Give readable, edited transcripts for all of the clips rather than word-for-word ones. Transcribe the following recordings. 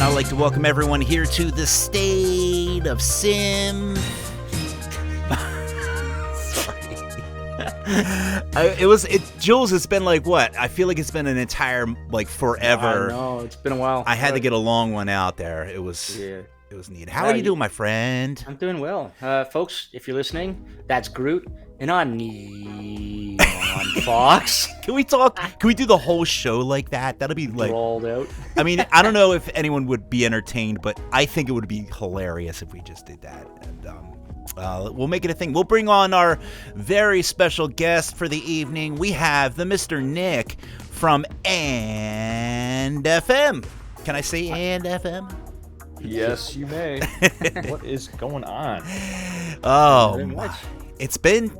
And I'd like to welcome everyone here to the State of Sim. Jules, it's been like what? I feel like it's been an entire, like, forever. I know, it's been a while. I had to get a long one out there. It was neat. How are you doing, my friend? I'm doing well. Folks, if you're listening, that's Groot, and I'm Neon Fawkes. Can we talk? Can we do the whole show like that? That'll be like... Rolled out. I mean, I don't know if anyone would be entertained, but I think it would be hilarious if we just did that. And we'll make it a thing. We'll bring on our very special guest for the evening. We have the Mr. Nick from And FM. Can I say And FM? Yes, you may. What is going on? Oh my. It's been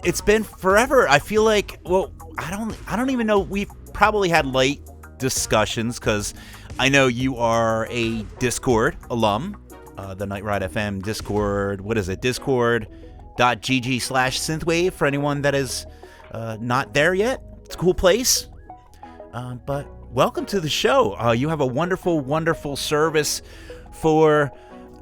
forever. I feel like, well, I don't even know. We've probably had light discussions because I know you are a Discord alum. The Night Ride FM Discord. What is it? Discord.gg/synthwave for anyone that is not there yet. It's a cool place. But welcome to the show. You have a wonderful, wonderful service for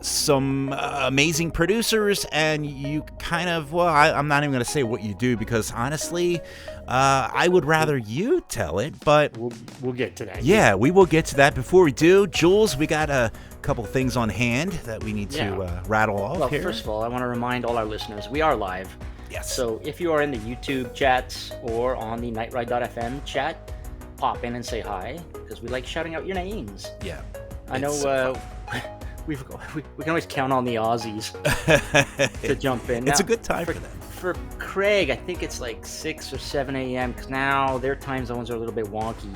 some amazing producers, and you kind of, well, I'm not even going to say what you do because honestly, I would rather you tell it, but we'll get to that. Yeah, we will get to that. Before we do, Jules, we got a couple things on hand that we need to rattle off here. First of all, I want to remind all our listeners, we are live. Yes. So if you are in the YouTube chats or on the nightride.fm chat, pop in and say hi, because we like shouting out your names. Yeah. I know we can always count on the Aussies to jump in. It's now, a good time for them. For Craig, I think it's like 6 or 7 a.m. because now their time zones are a little bit wonky.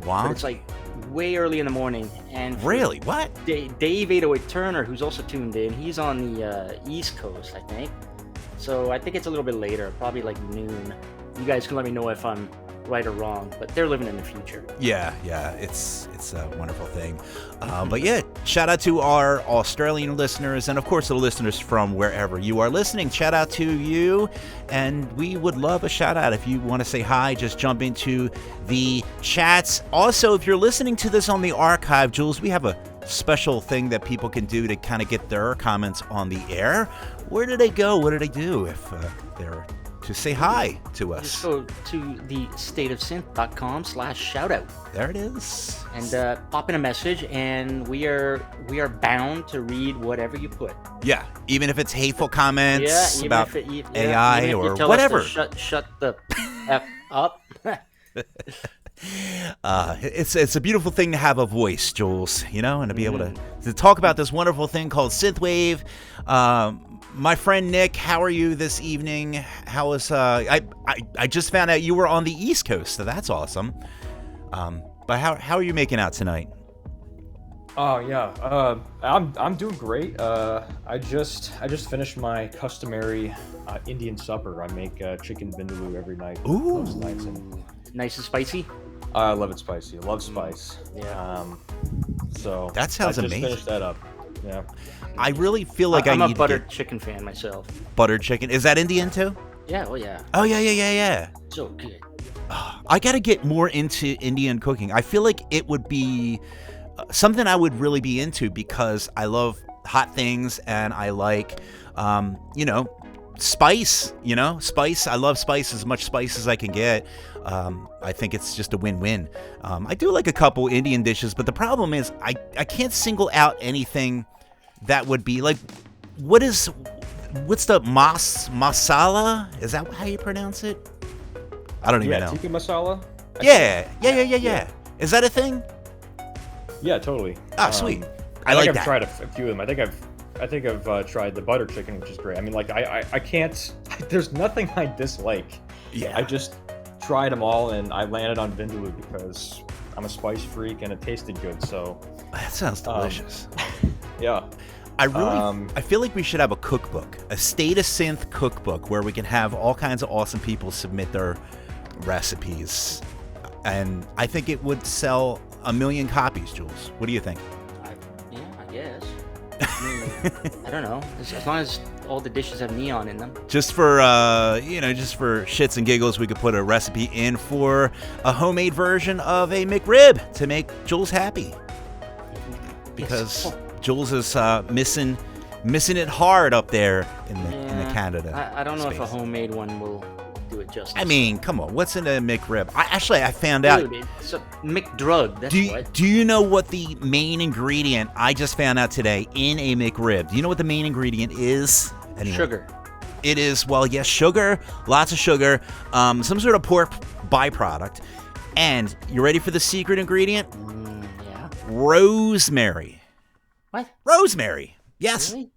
But it's like way early in the morning. And really? What? Dave 808 Turner, who's also tuned in, he's on the East Coast, I think. So I think it's a little bit later, probably like noon. You guys can let me know if I'm right or wrong, but they're living in the future. Yeah, it's a wonderful thing. But yeah, shout out to our Australian listeners, and of course the listeners from wherever you are listening. Shout out to you, and we would love a shout out. If you want to say hi, just jump into the chats. Also, if you're listening to this on the archive, Jules, we have a special thing that people can do to kind of get their comments on the air. Where do they go? What do they do if they're to say hi to us? Just go to the stateofsynth.com/shoutout. There it is. And pop in a message, and we are bound to read whatever you put. Yeah, even if it's hateful comments about AI even or you tell whatever. Us to shut the F up. It's a beautiful thing to have a voice, Jules, and to be able to talk about this wonderful thing called synthwave. My friend Nick, how are you this evening? How is I just found out you were on the East Coast, so that's awesome. But how are you making out tonight? Oh yeah, I'm doing great. I just finished my customary Indian supper. I make chicken vindaloo every night. Ooh, nights nice and spicy. I love it spicy. I love spice. Yeah. So that sounds amazing. I just finished that up. Yeah. I really feel like I'm I a need buttered chicken fan myself. Buttered chicken, is that Indian too? Yeah. Oh yeah. Oh yeah. So good. I gotta get more into Indian cooking. I feel like it would be something I would really be into because I love hot things and I like, spice. Spice. I love spice, as much spice as I can get. I think it's just a win-win. I do like a couple Indian dishes, but the problem is I can't single out anything that would be like, what's the masala? Is that how you pronounce it? I don't even know. Tikka masala? Yeah. Is that a thing? Yeah, totally. Oh, sweet. I like think that. I've tried a few of them. I think I've tried the butter chicken, which is great. I mean, like I can't. There's nothing I dislike. Yeah. I just tried them all, and I landed on vindaloo because I'm a spice freak, and it tasted good. So that sounds delicious. Yeah. I feel like we should have a cookbook, a State of Synth cookbook, where we can have all kinds of awesome people submit their recipes, and I think it would sell 1 million copies. Jules, what do you think? I guess. I don't know. As long as all the dishes have neon in them. Just for shits and giggles, we could put a recipe in for a homemade version of a McRib to make Jules happy. because Jules is missing it hard up there in the Canada. I don't know space. if a homemade one will do it justice. I mean, come on, what's in a McRib? I found out. Dude, it's a McDrug. That's what. Do you know what the main ingredient? I just found out today in a McRib. Do you know what the main ingredient is? Anyway, Sugar. It is, well, yes, sugar, lots of sugar, some sort of pork byproduct. And you ready for the secret ingredient? Yeah. Rosemary. What? Rosemary. Yes. Really?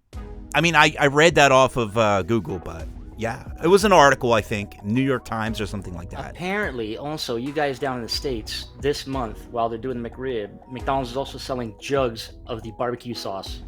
I mean, I read that off of Google, but yeah, it was an article, I think, New York Times or something like that. Apparently, also, you guys down in the States, this month, while they're doing the McRib, McDonald's is also selling jugs of the barbecue sauce.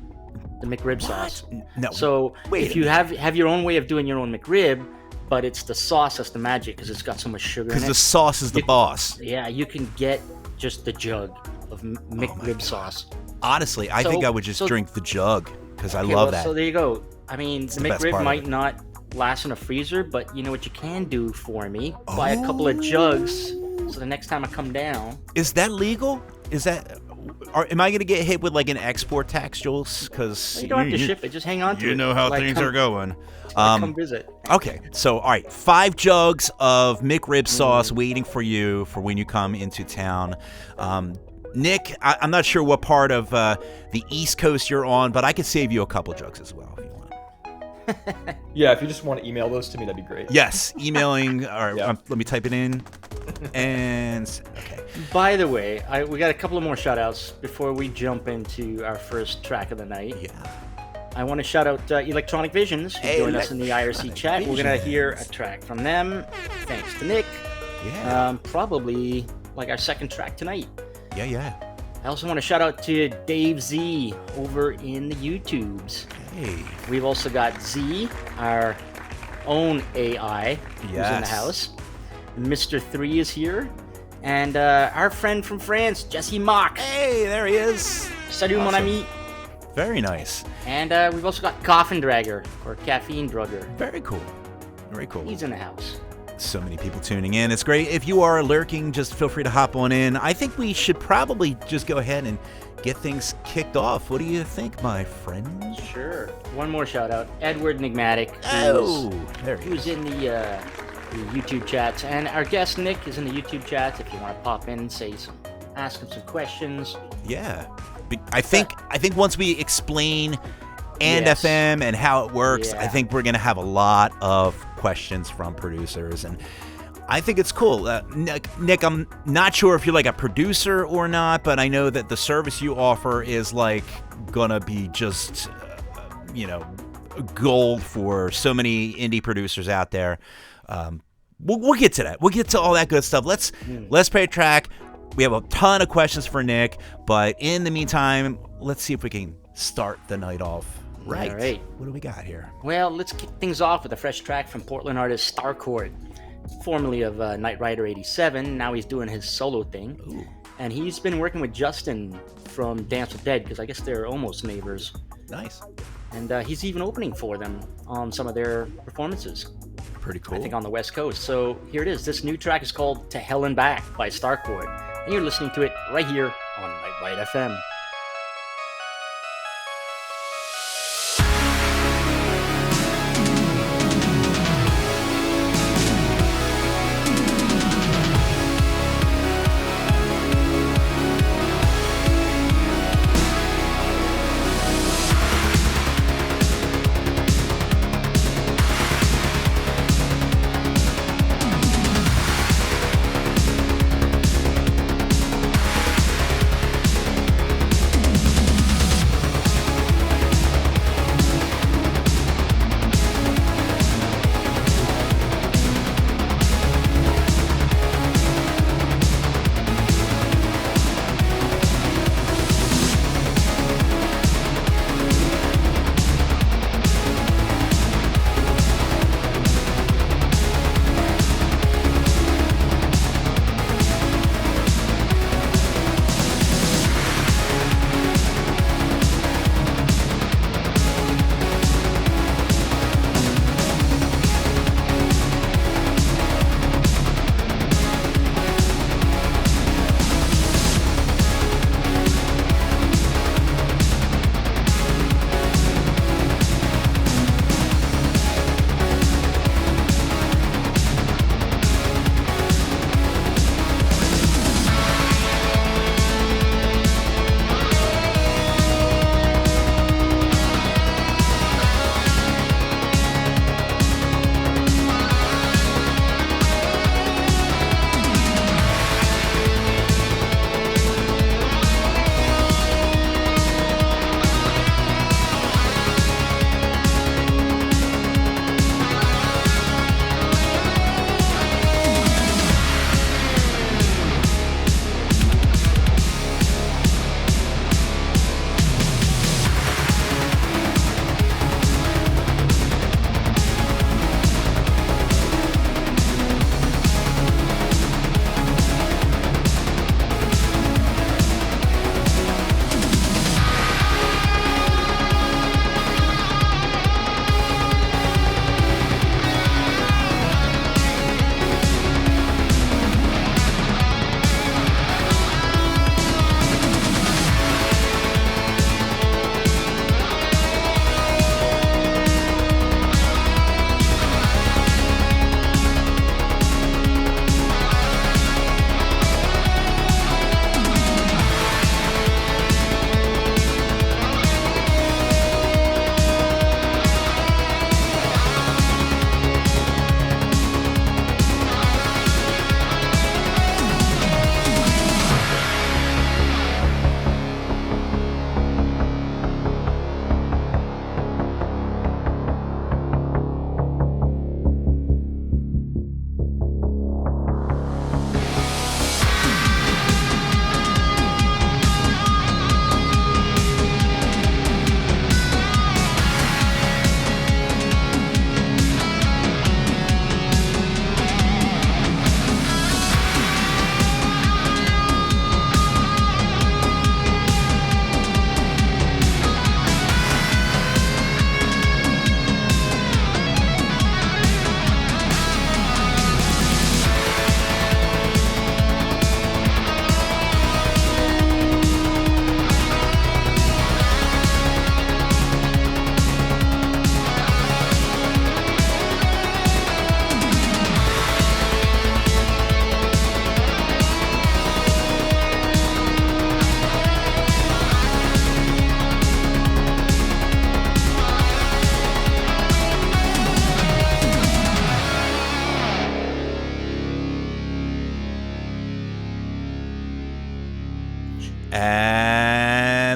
The McRib sauce. No. So wait if you have your own way of doing your own McRib, but it's the sauce that's the magic because it's got so much sugar in it. Because the sauce is the boss. Yeah, you can get just the jug of McRib sauce. Honestly, I think I would just drink the jug because I love that. So there you go. I mean, the best part McRib of might it. not last in a freezer, but you know what you can do for me? Buy a couple of jugs so the next time I come down. Is that legal? Is that... am I going to get hit with like an export tax, Jules? Because You don't have to ship it. Just hang on to it. You know how Like, things are going. Come visit. Okay, so all right, 5 jugs of McRib sauce waiting for you for when you come into town. Nick, I'm not sure what part of the East Coast you're on, but I could save you a couple jugs as well if you want. Yeah, if you just want to email those to me, that'd be great. Yes, emailing. All right, Yeah. let me type it in. And okay. By the way, we got a couple of more shout outs before we jump into our first track of the night. Yeah. I want to shout out Electronic Visions, who joined us in the IRC chat. We're going to hear a track from them, thanks to Nick. Yeah. Probably like our second track tonight. Yeah. I also want to shout out to Dave Z over in the YouTubes. Hey. We've also got Z, our own AI, who's in the Yes. house. Mr. 3 is here. And our friend from France, Jesse Mock. Hey, there he is. Salut, mon Awesome. ami. Very nice. And we've also got Coffin Dragger, or Caffeine Drugger. Very cool. Very cool. He's in the house. So many people tuning in. It's great. If you are lurking, just feel free to hop on in. I think we should probably just go ahead and get things kicked off. What do you think, my friend? Sure. One more shout out. Edward Enigmatic, Oh, there he who's is. in the YouTube chats. And our guest Nick is in the YouTube chats if you want to pop in and ask him some questions. Yeah. I think once we explain and Yes. FM and how it works, Yeah. I think we're going to have a lot of questions from producers, and I think it's cool. Nick, I'm not sure if you're like a producer or not, but I know that the service you offer is like gonna be just gold for so many indie producers out there. We'll get to that. We'll get to all that good stuff. Let's play a track. We have a ton of questions for Nick, but in the meantime, let's see if we can start the night off right. All right. What do we got here? Well, let's kick things off with a fresh track from Portland artist Starcourt, formerly of Knight Rider 87. Now he's doing his solo thing. Ooh, And he's been working with Justin from Dance with Dead, because I guess they're almost neighbors. nice. And he's even opening for them on some of their performances, Pretty cool. I think on the West Coast. So here it is. This new track is called To Hell and Back by Starcourt. And you're listening to it right here on Night Ride FM.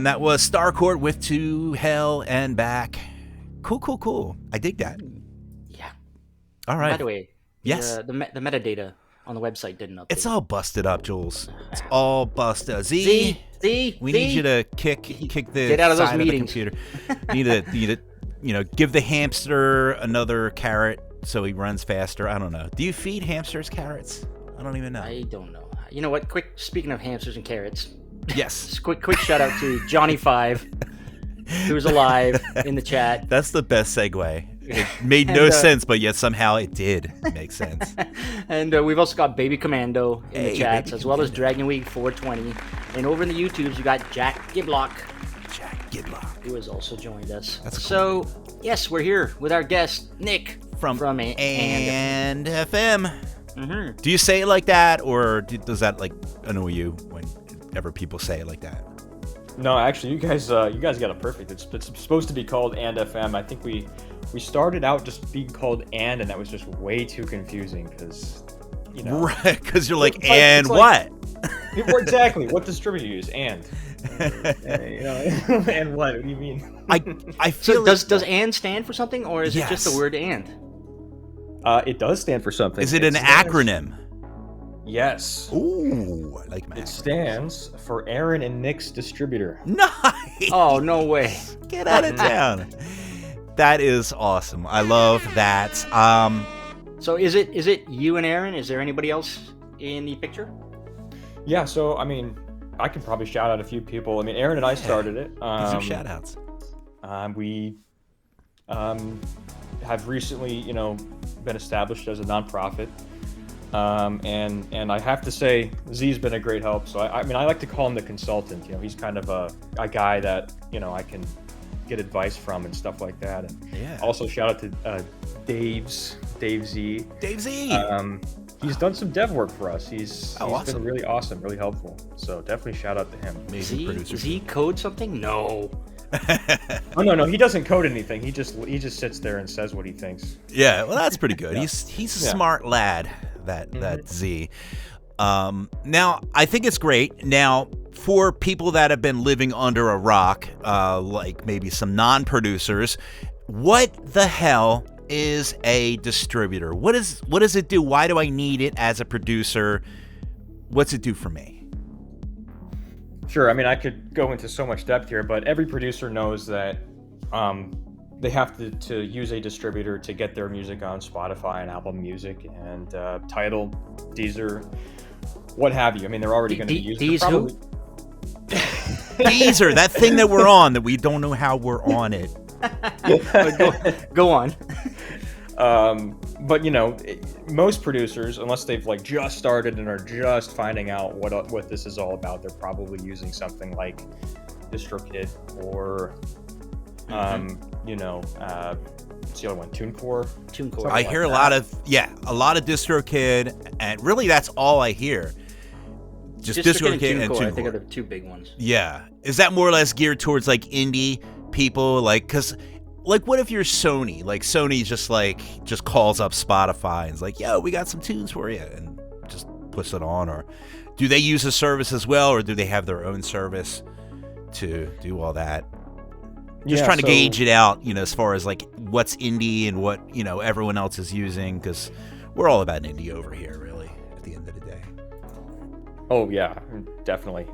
that was Starcourt with To Hell and Back. Cool. I dig that. Yeah. All right. By the way, Yes. the metadata on the website didn't update. It's all busted up, Jules. It's all busted. Z, we need you to kick the Get out of those side meetings. of the computer. need to give the hamster another carrot so he runs faster. I don't know. Do you feed hamsters carrots? I don't even know. I don't know. You know what? Speaking of hamsters and carrots, Yes. just quick shout out to Johnny5, who's alive in the chat. That's the best segue. It made no sense, but yet somehow it did make sense. And we've also got Baby Commando in the chats, Baby as well as Commando. Dragon Week 420. And over in the YouTubes, you got Jack Giblock, who has also joined us. That's so, yes, we're here with our guest, Nick, from and FM. Mm-hmm. Do you say it like that, or does that like annoy you whenever people say it like that? No, actually, you guys got it perfect. It's supposed to be called And FM. I think we started out just being called And that was just way too confusing because, Right, because you're like, It's and like- what? Exactly. What distributor you use? And and what? What do you mean? I feel So does "and" stand for something, or is it just Yes. the word "and"? It does stand for something. Is it an stands- acronym? Yes. Ooh, I like my It acronyms. stands for Aaron and Nick's distributor. Nice. Oh, no way. Get out of town. That is awesome. I love that. So is it you and Aaron? Is there anybody else in the picture? Yeah. So I mean, I can probably shout out a few people. I mean, Aaron and I started it. Give some shout outs. We have recently, been established as a nonprofit. And I have to say, Z's been a great help. So I mean, I like to call him the consultant. He's kind of a guy that I can get advice from and stuff like that. And Yeah. also shout out to Dave Z. Dave Z. He's done some dev work for us. He's awesome. been really awesome, really helpful. So definitely shout out to him. Amazing producer. Z code something? No. Oh no, he doesn't code anything. He just sits there and says what he thinks. Yeah, well, that's pretty good. Yeah. He's a Yeah. smart lad, that Z. Now, I think it's great. Now, for people that have been living under a rock, like maybe some non-producers, what the hell is a distributor? What does it do? Why do I need it as a producer? What's it do for me? Sure. I mean, I could go into so much depth here, but every producer knows that they have to use a distributor to get their music on Spotify and Apple Music and Tidal, Deezer, what have you. I mean, they're already going to be using it. who? Deezer, that thing that we're on that we don't know how we're on it. Go on. But most producers, unless they've like just started and are just finding out what this is all about, they're probably using something like DistroKid or what's the other one? TuneCore. I hear a lot of DistroKid, and really that's all I hear. Just DistroKid and TuneCore. I think are the two big ones. Yeah, is that more or less geared towards like indie people? Like, cause like, what if you're Sony? Like, Sony just calls up Spotify and is like, "Yo, we got some tunes for you," and just puts it on. Or do they use a service as well, or do they have their own service to do all that? Just trying to gauge it out, as far as like what's indie and what everyone else is using, because we're all about indie over here, really, at the end of the day. Oh yeah, definitely.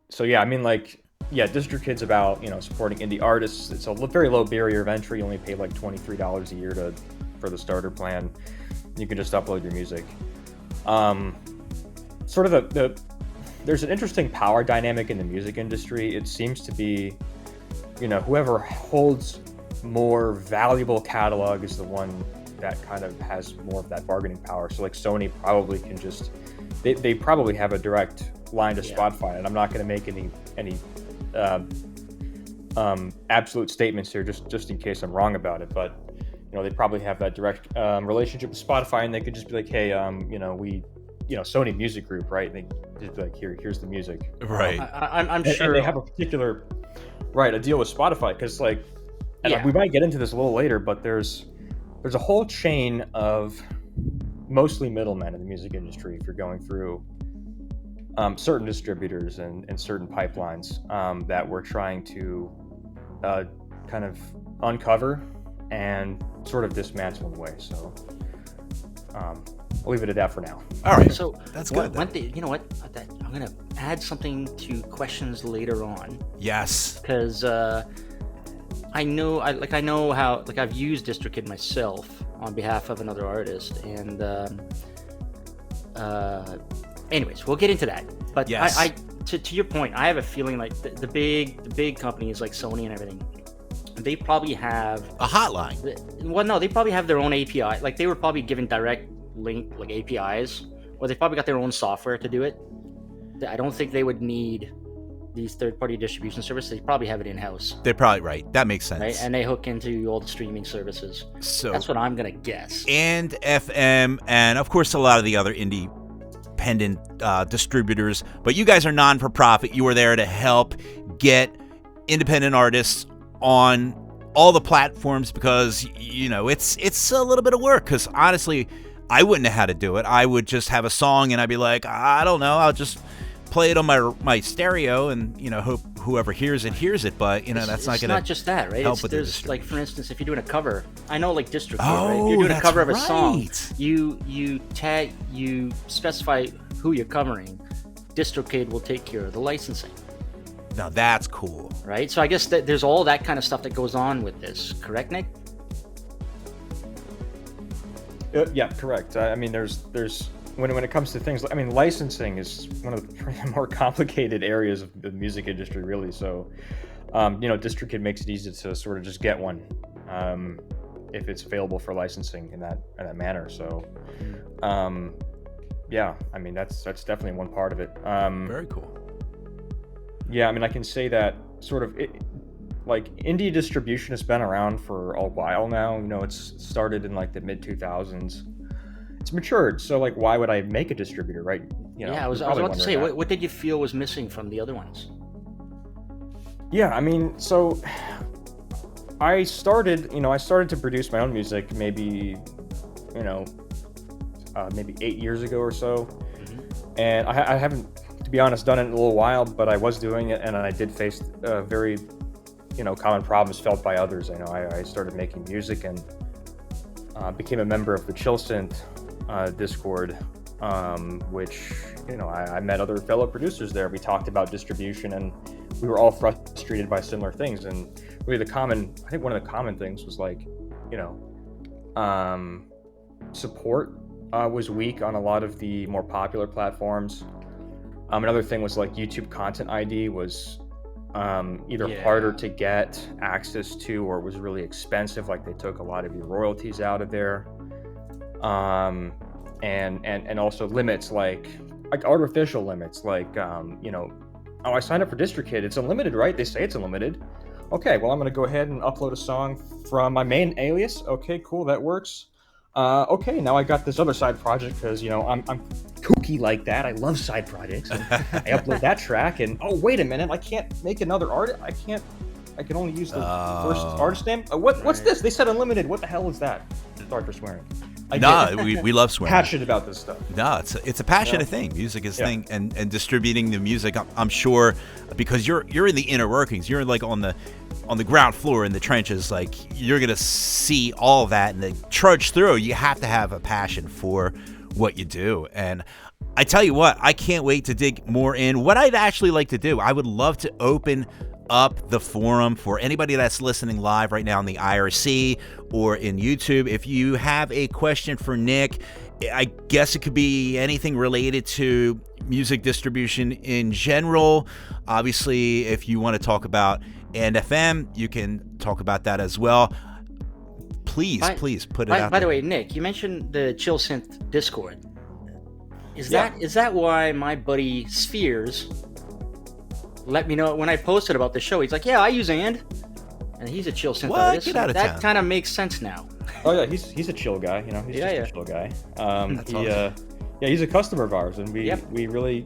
So yeah, I mean, like, yeah, DistroKid's about supporting indie artists. It's a very low barrier of entry. You only pay like $23 a year for the starter plan. You can just upload your music. Sort of there's an interesting power dynamic in the music industry. It seems to be, whoever holds more valuable catalog is the one that kind of has more of that bargaining power. So like Sony probably can just, they probably have a direct line to Spotify, and I'm not going to make any absolute statements here, just in case I'm wrong about it. But they probably have that direct relationship with Spotify, and they could just be like, hey, Sony Music Group, right? And they just be like, here's the music, Right? I'm sure and they have a particular a deal with Spotify, because like, and we might get into this a little later, but there's a whole chain of mostly middlemen in the music industry. If you're going through certain distributors and certain pipelines that we're trying to kind of uncover and sort of dismantle in a way. So I'll leave it at that for now. All right. So that's good. You know what? I'm gonna add something to questions later on. Yes. Because I know how I've used DistroKid myself on behalf of another artist, and anyways, we'll get into that. But yes. I to your point, I have a feeling like the big companies like Sony and everything, they probably have a hotline. Well, no, they probably have their own API. Like they were probably given direct link like APIs, or they probably got their own software to do it. I don't think they would need these third-party distribution services. They probably have it in-house. They're probably right. That makes sense. Right? And they hook into all the streaming services. So that's what I'm gonna guess. And FM, and of course a lot of the other independent distributors. But you guys are non-for-profit. You are there to help get independent artists on all the platforms, because you know it's a little bit of work. Because honestly, I wouldn't know how to do it. I would just have a song and I'd be like, I don't know, I'll just play it on my stereo and hope whoever hears it. But that's not going to. It's not just that, right? Help with there's like, for instance, if you're doing a cover, I know like DistroKid, oh, right? If you're doing a cover of a right. song, you specify who you're covering. DistroKid will take care of the licensing. Now that's cool, right? So I guess that there's all that kind of stuff that goes on with this, correct, Nick? Yeah, correct. I mean, there's when it comes to things, I mean, licensing is one of the more complicated areas of the music industry, really. So, DistroKid makes it easy to sort of just get one if it's available for licensing in that manner. So, yeah, I mean, that's definitely one part of it. Very cool. Yeah, I mean, I can say that sort of like indie distribution has been around for a while now. It's started in like the mid 2000s. It's matured. So like, why would I make a distributor, right? Yeah, I was about to say, what did you feel was missing from the other ones? Yeah, I mean, so I started to produce my own music maybe 8 years ago or so. Mm-hmm. And I haven't, to be honest, done it in a little while, but I was doing it, and I did face very, common problems felt by others. I started making music and became a member of the Chill Synth Discord, which, I met other fellow producers there. We talked about distribution, and we were all frustrated by similar things. And really I think one of the common things was like, support was weak on a lot of the more popular platforms. Another thing was like YouTube Content ID was either harder to get access to, or it was really expensive. Like they took a lot of your royalties out of there. And also limits like artificial limits, like, I signed up for DistroKid. It's unlimited, right? They say it's unlimited. Okay, well, I'm going to go ahead and upload a song from my main alias. Okay, cool. That works. Okay, now I got this other side project because, I'm kooky like that. I love side projects. And I upload that track, and oh, wait a minute, I can't make another artist. I can only use the first artist name. What's this? They said unlimited. What the hell is that? Sorry for swearing. We love swearing. Passionate about this stuff. No, it's a passionate thing. Music is a thing, and distributing the music. I'm sure because you're in the inner workings. You're like on the ground floor in the trenches. Like you're gonna see all of that and then trudge through. You have to have a passion for what you do. And I tell you what, I can't wait to dig more in. What I'd actually like to do, I would love to open up the forum for anybody that's listening live right now on the IRC or in YouTube. If you have a question for Nick, I guess it could be anything related to music distribution in general. Obviously, if you want to talk about and FM, you can talk about that as well. Please put it out there. By the way, Nick, you mentioned the Chill Synth Discord. Is that why my buddy Spheres let me know when I posted about the show? He's like, yeah, I use and he's a Chill Synth artist. Get out of town. That kind of makes sense now. Oh yeah, he's a chill guy. He's just a chill guy. Awesome. He's a customer of ours, and we really,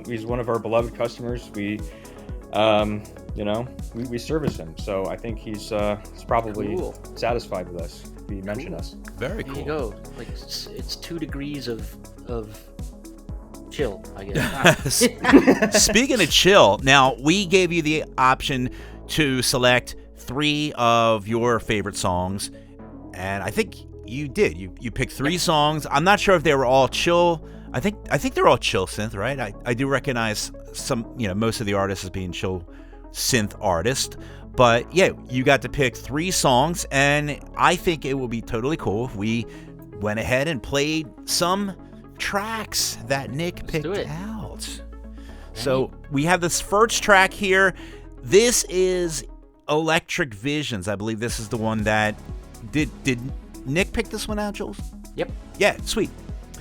he's one of our beloved customers. We service him, so I think he's probably satisfied with us. If he mentioned us. Very cool. There you go. Like it's 2 degrees of chill, I guess. Speaking of chill, now we gave you the option to select 3 of your favorite songs, and I think you did. You picked 3 songs. I'm not sure if they were all chill. I think they're all chill synth, right? I do recognize some, most of the artists as being chill synth artists. But yeah, you got to pick 3 songs, and I think it would be totally cool if we went ahead and played some tracks that Nick picked out. So we have this first track here. This is Electric Visions. I believe this is the one that did Nick pick this one out, Jules? Yep. Yeah, sweet.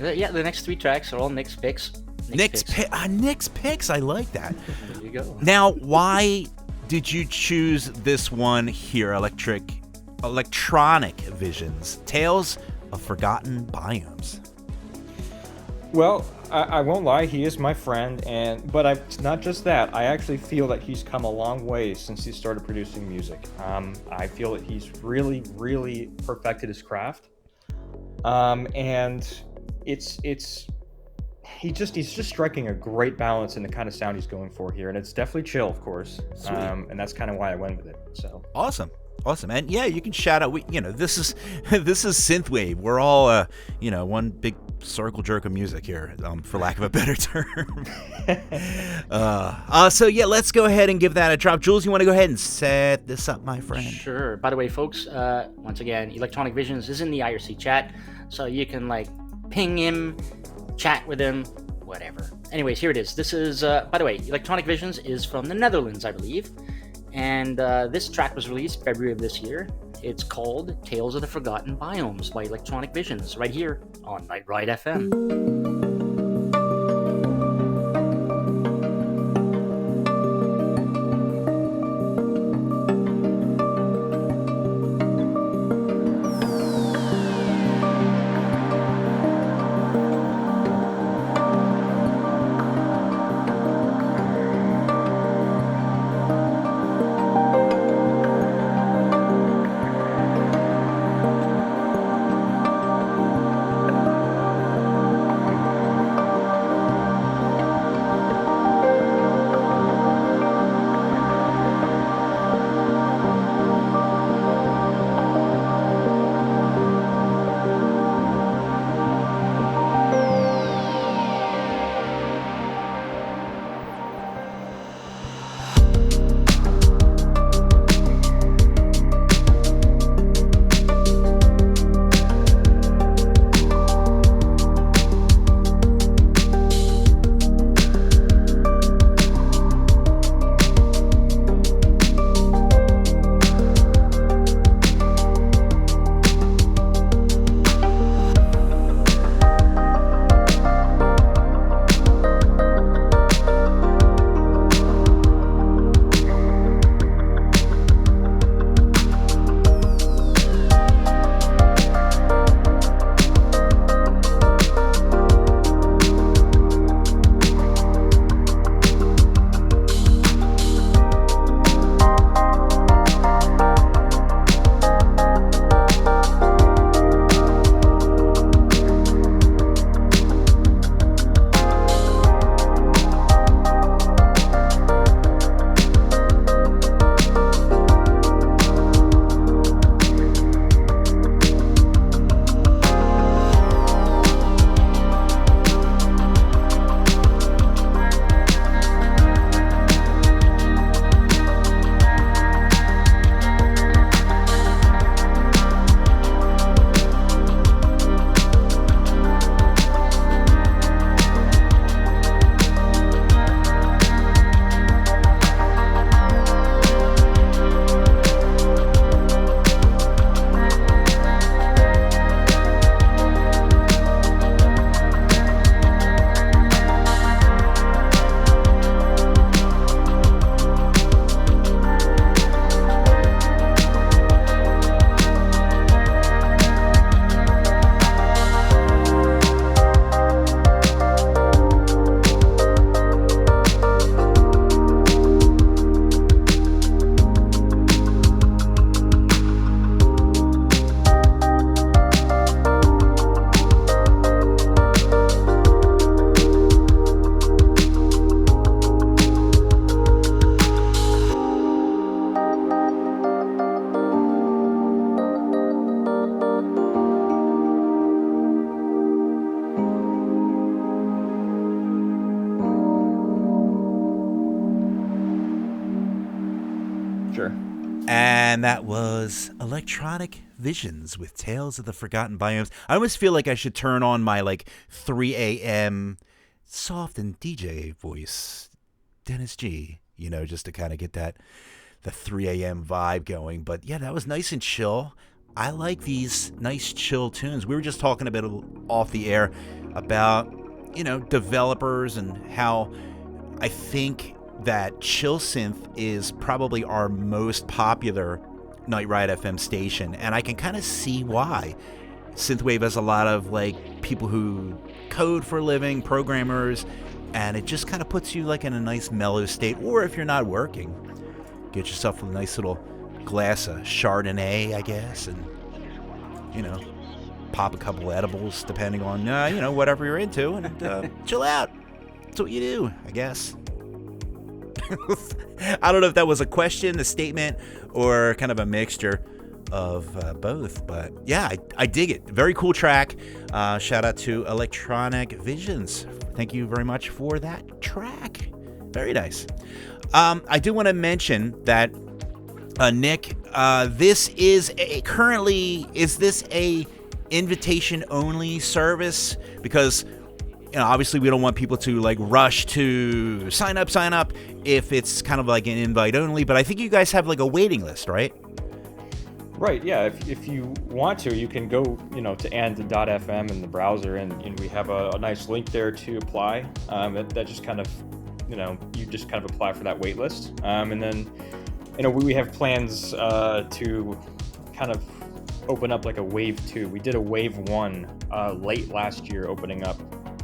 Yeah, the next 3 tracks are all Nick's picks. Nick's picks. I like that. There you go. Now, why did you choose this one here, Electronic Visions, Tales of Forgotten Biomes? Well, I won't lie, he is my friend, but it's not just that. I actually feel that he's come a long way since he started producing music. I feel that he's really, really perfected his craft, and he's just striking a great balance in the kind of sound he's going for here, and it's definitely chill, of course. And that's kind of why I went with it. So awesome, and yeah, you can shout out. This is synthwave. We're all one big circle jerk of music here, for lack of a better term. So yeah, let's go ahead and give that a drop. Jules, you want to go ahead and set this up, my friend? Sure. By the way, folks, once again, Electronic Visions is in the IRC chat, so you can ping him, chat with him, whatever. Anyways, here it is. This is, by the way, Electronic Visions is from the Netherlands, I believe, and this track was released February of this year. It's called Tales of the Forgotten Biomes by Electronic Visions, right here on Night Ride FM. And that was Electronic Visions with Tales of the Forgotten Biomes. I almost feel like I should turn on my like 3 a.m. soft and DJ voice, Dennis G, just to kind of get the 3 a.m. vibe going. But yeah, that was nice and chill. I like these nice chill tunes. We were just talking a bit off the air about, developers and how I think that chill synth is probably our most popular Night Ride FM station, and I can kind of see why. Synthwave has a lot of like people who code for a living, programmers, and it just kind of puts you like in a nice mellow state. Or if you're not working, get yourself a nice little glass of Chardonnay, I guess, and pop a couple edibles depending on whatever you're into, and chill out. That's what you do, I guess. I don't know if that was a question, a statement, or kind of a mixture of both, but yeah, I dig it. Very cool track. Shout out to Electronic Visions. Thank you very much for that track. Very nice. I do want to mention that Nick, this is is this a invitation only service? Because obviously we don't want people to like rush to sign up if it's kind of like an invite only, but I think you guys have like a waiting list, right? Right, yeah. If you want to, you can go, to and.fm in the browser, and we have a nice link there to apply. That just kind of, you just kind of apply for that wait list. And then, we have plans to kind of open up like a wave 2. We did a wave 1 late last year, opening up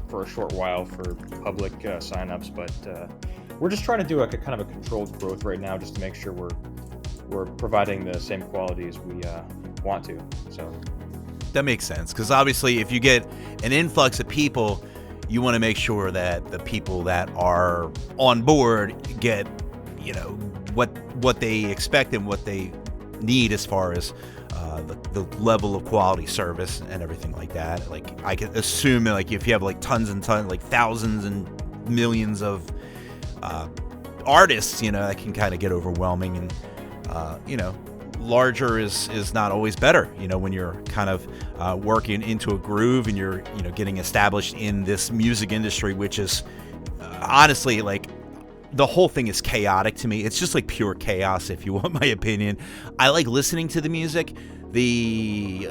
for a short while for public signups, but we're just trying to do a kind of a controlled growth right now, just to make sure we're providing the same quality as we want to. So that makes sense, because obviously if you get an influx of people, you want to make sure that the people that are on board get what they expect and what they need as far as the level of quality service and everything like that. Like I can assume like if you have like tons and tons, like thousands and millions of artists, that can kind of get overwhelming, and larger is not always better, when you're kind of working into a groove and you're getting established in this music industry, which is honestly like the whole thing is chaotic to me. It's just like pure chaos, if you want my opinion. I like listening to the music. The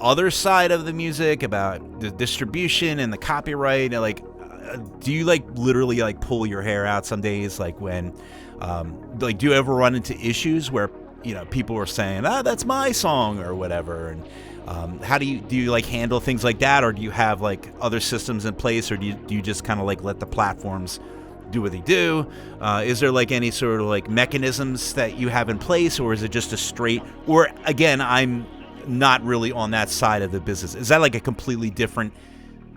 other side of the music about the distribution and the copyright, do you like literally like pull your hair out some days, like when do you ever run into issues where people are saying, that's my song or whatever, and how do you like handle things like that, or do you have like other systems in place, or do you just kind of like let the platforms do what they do? Is there like any sort of like mechanisms that you have in place, or is it just a straight, or again, I'm not really on that side of the business, is that like a completely different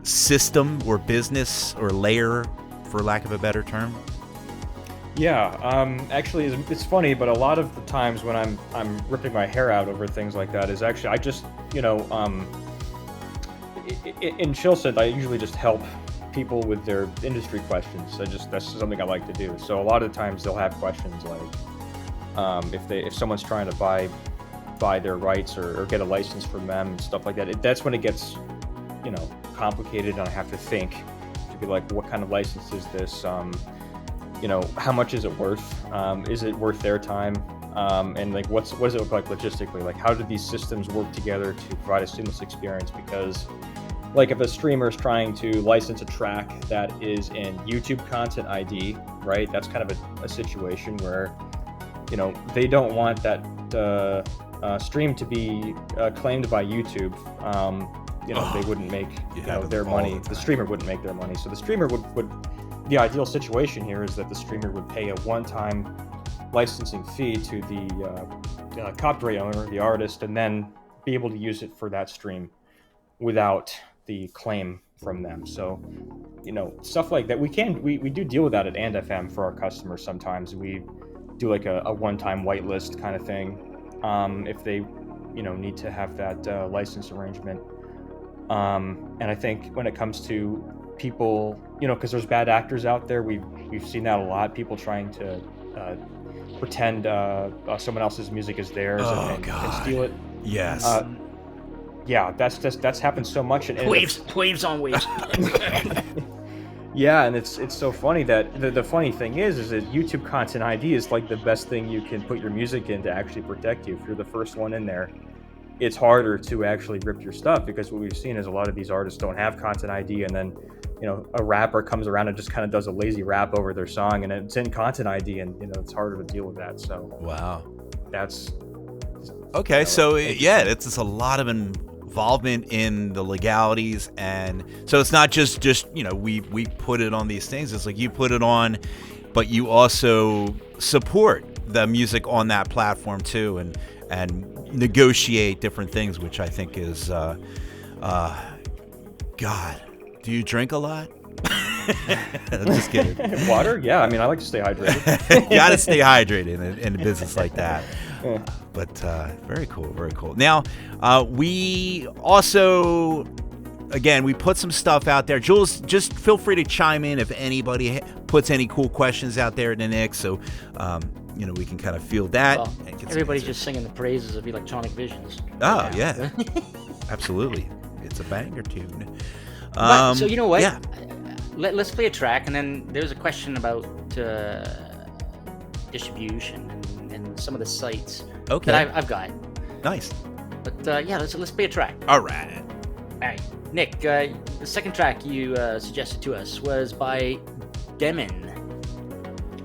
system or business or layer, for lack of a better term? Yeah, actually, it's funny, but a lot of the times when I'm ripping my hair out over things like that is actually I just in Chillset I usually just help people with their industry questions. That's something I like to do. So a lot of the times they'll have questions like if someone's trying to buy their rights or get a license from them and stuff like that. That's when it gets complicated, and I have to think to be like, what kind of license is this? How much is it worth? Is it worth their time? And like, what does it look like logistically? Like, how do these systems work together to provide a seamless experience? Because like if a streamer is trying to license a track that is in YouTube Content ID, right? That's kind of a situation where, they don't want that stream to be claimed by YouTube. They wouldn't make their money. The streamer wouldn't make their money. So the streamer would the ideal situation here is that the streamer would pay a one-time licensing fee to the copyright owner, the artist, and then be able to use it for that stream without the claim from them. So, stuff like that. We do deal with that at &FM for our customers sometimes. We do like a one-time whitelist kind of thing if they, need to have that license arrangement. And I think when it comes to people, because there's bad actors out there, we've seen that a lot. People trying to pretend someone else's music is theirs and steal it. Yes. Yeah, that's happened so much. And waves on waves. Yeah, and it's so funny that the funny thing is that YouTube Content ID is like the best thing you can put your music in to actually protect you. If you're the first one in there, it's harder to actually rip your stuff, because what we've seen is a lot of these artists don't have Content ID, and then a rapper comes around and just kind of does a lazy rap over their song, and it's in Content ID, and it's harder to deal with that. So wow, that's okay. So yeah, it's a lot of involvement in the legalities, and so it's not just we put it on these things. It's like you put it on, but you also support the music on that platform too, and negotiate different things, which I think is God, do you drink a lot? Just kidding. Water? Yeah, I mean, I like to stay hydrated. You gotta stay hydrated in a business like that. But very cool, very cool. Now, we also, again, we put some stuff out there. Jules, just feel free to chime in if anybody puts any cool questions out there to Nick, so we can kind of feel that. Well, everybody's just singing the praises of Electronic Visions. Oh, yeah. Absolutely. It's a banger tune. So you know what? Yeah. Let's play a track, and then there's a question about distribution and some of the sites that I've got. Nice. But yeah, let's play a track. All right. All right, Nick. The second track you suggested to us was by Demon.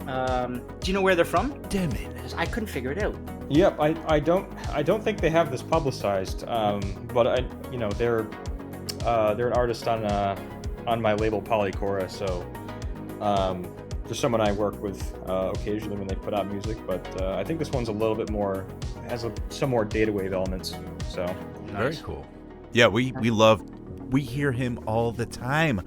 Do you know where they're from? Demon. I couldn't figure it out. Yep, I don't think they have this publicized, but they're an artist on my label Polycora, so there's someone I work with occasionally when they put out music, but I think this one's a little bit more, has some more data wave elements, so. Very cool. Yeah, we hear him all the time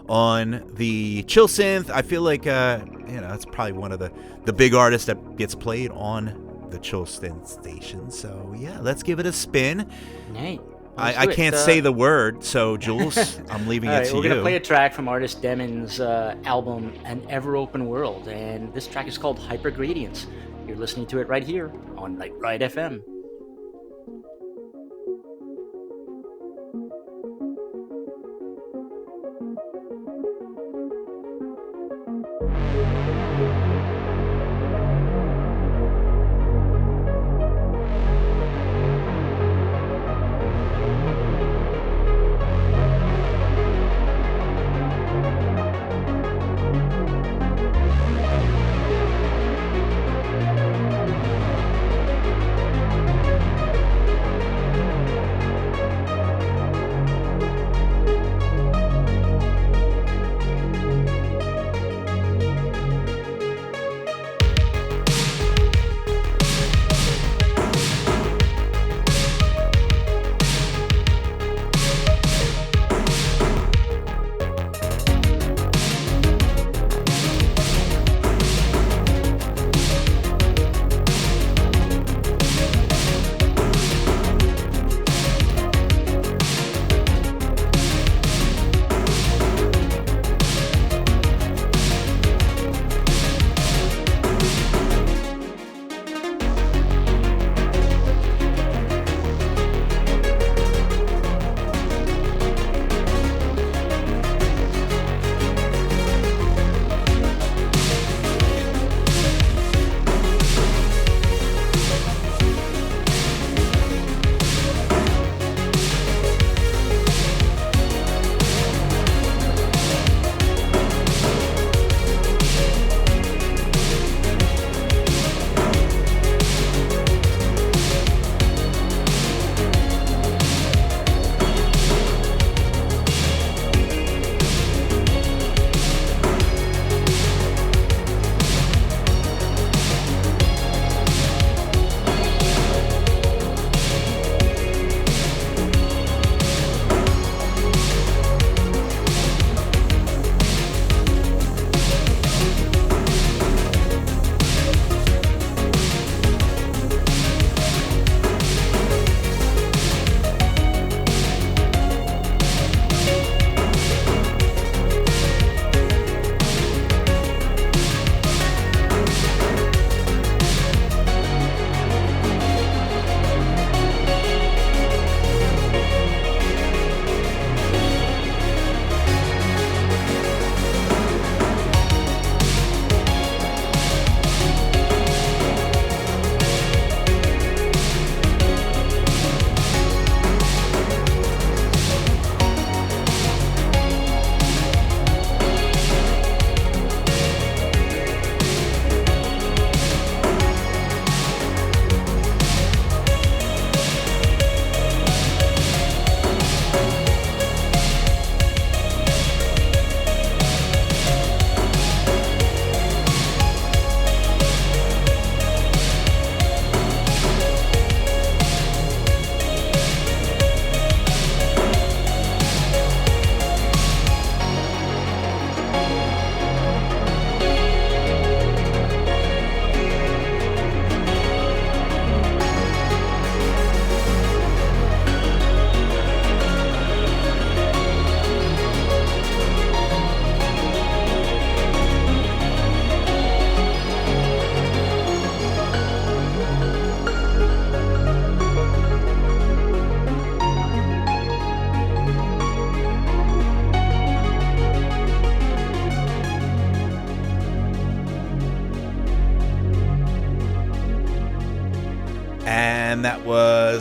on the chill synth. I feel like it's probably one of the big artists that gets played on the chill synth station. So yeah, let's give it a spin. Hey, I can't say the word, so Jules, I'm leaving it to you. We're gonna play a track from artist Demon's album An Ever Open World, and this track is called Hypergradients. You're listening to it right here on Night Ride FM.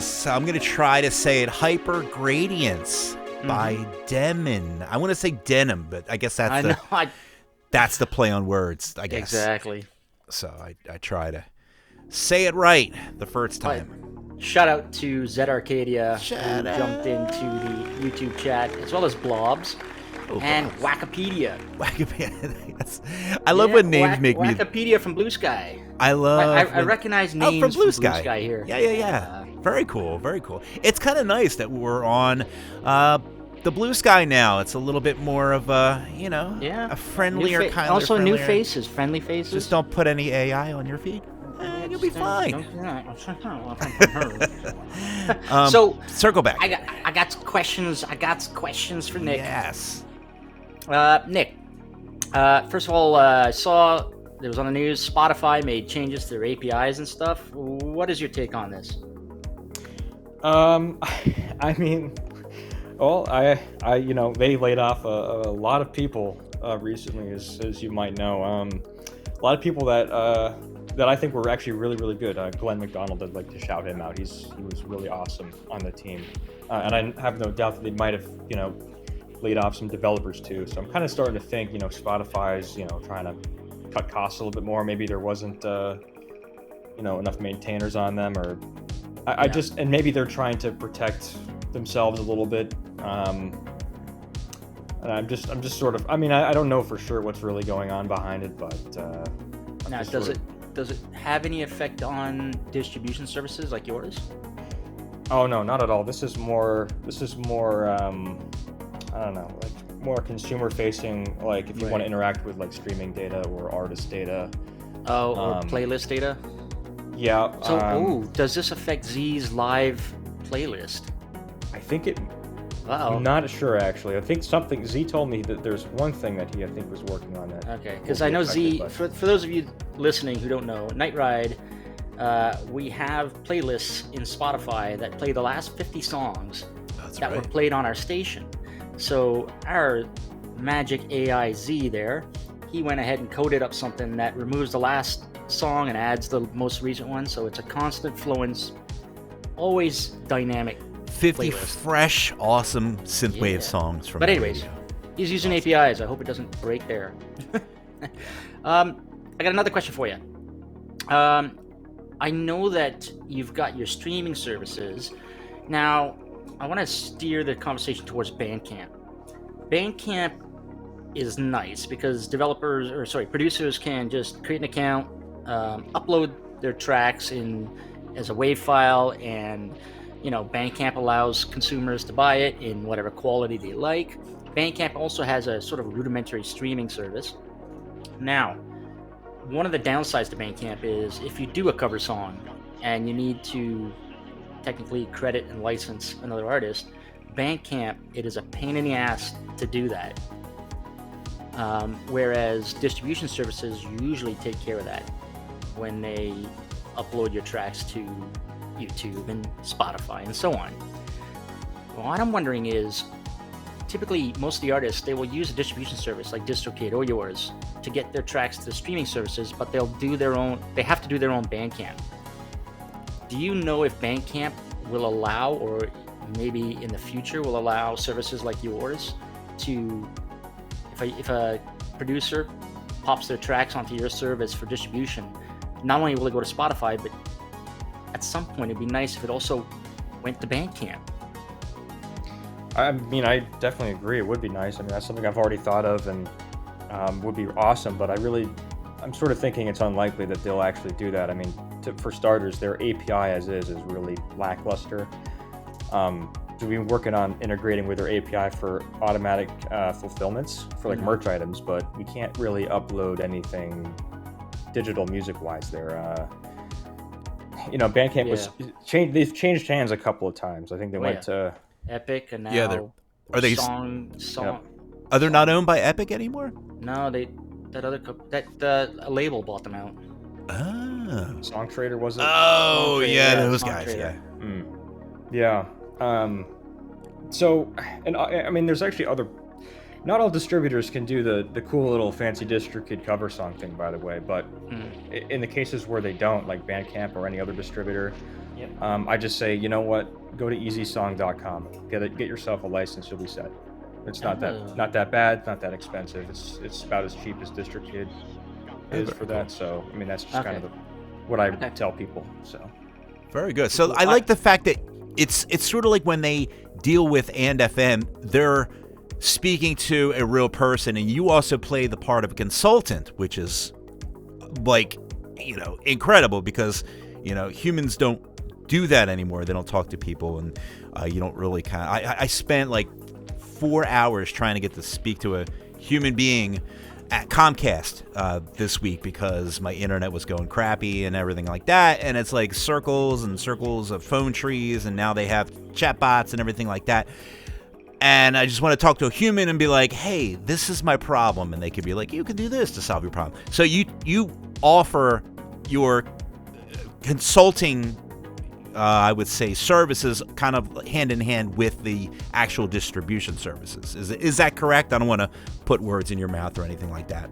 is, I'm going to try to say it, Hyper Gradients by Demon. I want to say Denim, but I guess that's the play on words, I guess. Exactly. So I try to say it right the first time. Shout out to Zed Arcadia, who jumped into the YouTube chat, as well as Blobs and Wikipedia. Wikipedia. I love when names make me... Wikipedia from Blue Sky. I love... I recognize names from Blue Sky here. Yeah. Very cool, very cool. It's kind of nice that we're on the Blue Sky now. It's a little bit more of a, a friendlier kind of... Also new faces, friendly faces. Just don't put any AI on your feed. You'll be fine. So circle back. I got questions. I got questions for Nick. Yes. Nick. First of all, I saw there was on the news. Spotify made changes to their APIs and stuff. What is your take on this? I mean, well, I they laid off a lot of people recently, as you might know. A lot of people that I think were actually really, really good. Glenn McDonald, I'd like to shout him out. He was really awesome on the team. And I have no doubt that they might have, laid off some developers too. So I'm kind of starting to think, Spotify's, trying to cut costs a little bit more. Maybe there wasn't, enough maintainers on them, or and maybe they're trying to protect themselves a little bit. And I'm just sort of, I don't know for sure what's really going on behind it, but now does it have any effect on distribution services like yours? Oh no, not at all. This is more I don't know, like more consumer facing, like if you want to interact with like streaming data or artist data. Oh, or playlist data? Yeah. So does this affect Z's live playlist? I think it I'm not sure actually. I think Z told me that there's one thing that he I think was working on that. Okay, because I know Z, for those of you listening who don't know, Night Ride, we have playlists in Spotify that play the last 50 songs were played on our station. So our magic AI Z there, he went ahead and coded up something that removes the last song and adds the most recent one. So it's a constant flowing, always dynamic 50 playlist. Fresh, awesome synthwave songs from. But anyways, he's using APIs. I hope it doesn't break there. I got another question for you. I know that you've got your streaming services. Now, I want to steer the conversation towards Bandcamp. Bandcamp is nice because producers can just create an account, upload their tracks as a WAV file, and Bandcamp allows consumers to buy it in whatever quality they like. Bandcamp also has a sort of rudimentary streaming service. Now, one of the downsides to Bandcamp is if you do a cover song and you need to technically credit and license another artist, Bandcamp, it is a pain in the ass to do that. Whereas distribution services usually take care of that when they upload your tracks to YouTube and Spotify and so on. What I'm wondering is, typically most of the artists, they will use a distribution service like DistroKid or yours to get their tracks to the streaming services, but they have to do their own Bandcamp. Do you know if Bandcamp will allow, or maybe in the future will allow, services like yours to, if a producer pops their tracks onto your service for distribution, not only will it go to Spotify, but at some point it'd be nice if it also went to Bandcamp. I mean, I definitely agree. It would be nice. I mean, that's something I've already thought of and would be awesome, but I'm sort of thinking it's unlikely that they'll actually do that. I mean, for starters, their API as is really lackluster. We've been working on integrating with their API for automatic fulfillments for like merch items, but we can't really upload anything digital music-wise there. Bandcamp was changed. They've changed hands a couple of times. I think they went to Epic, and now are they Song? Yep. Are they not owned by Epic anymore? No, a label bought them out. Oh. Song Trader, was it? Oh, Trader, those guys. Trader. Yeah. Yeah. So, and I mean, there's actually not all distributors can do the cool little fancy DistroKid cover song thing, by the way, but in the cases where they don't, like Bandcamp or any other distributor, Yep. I just say, you know what? Go to easysong.com. Get yourself a license. You'll be set. It's not that bad. Not that expensive. It's about as cheap as DistroKid is for that. So I mean, that's just kind of what I tell people. So very good. So I like the fact that it's sort of like when they deal with and FM, they're speaking to a real person, and you also play the part of a consultant, which is like, incredible, because humans don't do that anymore. They don't talk to people, and you don't really I spent like 4 hours trying to get to speak to a human being at Comcast this week because my internet was going crappy and everything like that, and it's like circles and circles of phone trees, and now they have chatbots and everything like that. And I just want to talk to a human and be like, hey, this is my problem. And they could be like, you can do this to solve your problem. So you offer your consulting, I would say, services kind of hand in hand with the actual distribution services. Is that correct? I don't want to put words in your mouth or anything like that.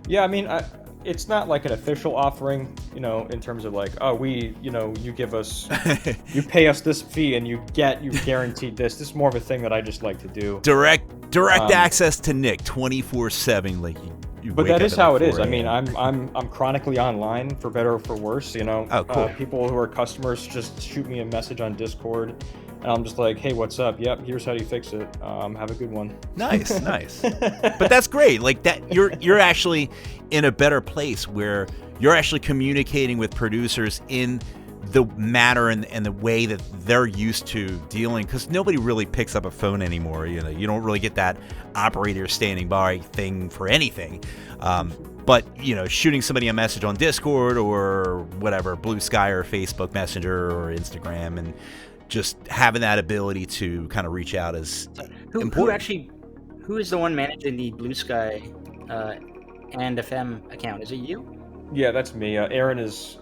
Yeah, I mean, it's not like an official offering, in terms of like, oh, you give us, you pay us this fee and you're guaranteed this. This is more of a thing that I just like to do. Direct access to Nick 24/7, like you but wake that up is at how like it is. 4 I mean, a.m. I'm chronically online, for better or for worse. Oh, cool. People who are customers just shoot me a message on Discord, and I'm just like, hey, what's up? Yep, here's how you fix it. Have a good one. Nice. But that's great. Like that, you're actually in a better place where you're actually communicating with producers in the manner and the way that they're used to dealing, because nobody really picks up a phone anymore. You don't really get that operator standing by thing for anything. But shooting somebody a message on Discord or whatever, Blue Sky or Facebook Messenger or Instagram, and just having that ability to kind of reach out is important. Who is the one managing the Blue Sky and FM account? Is it you? Yeah, that's me. Aaron is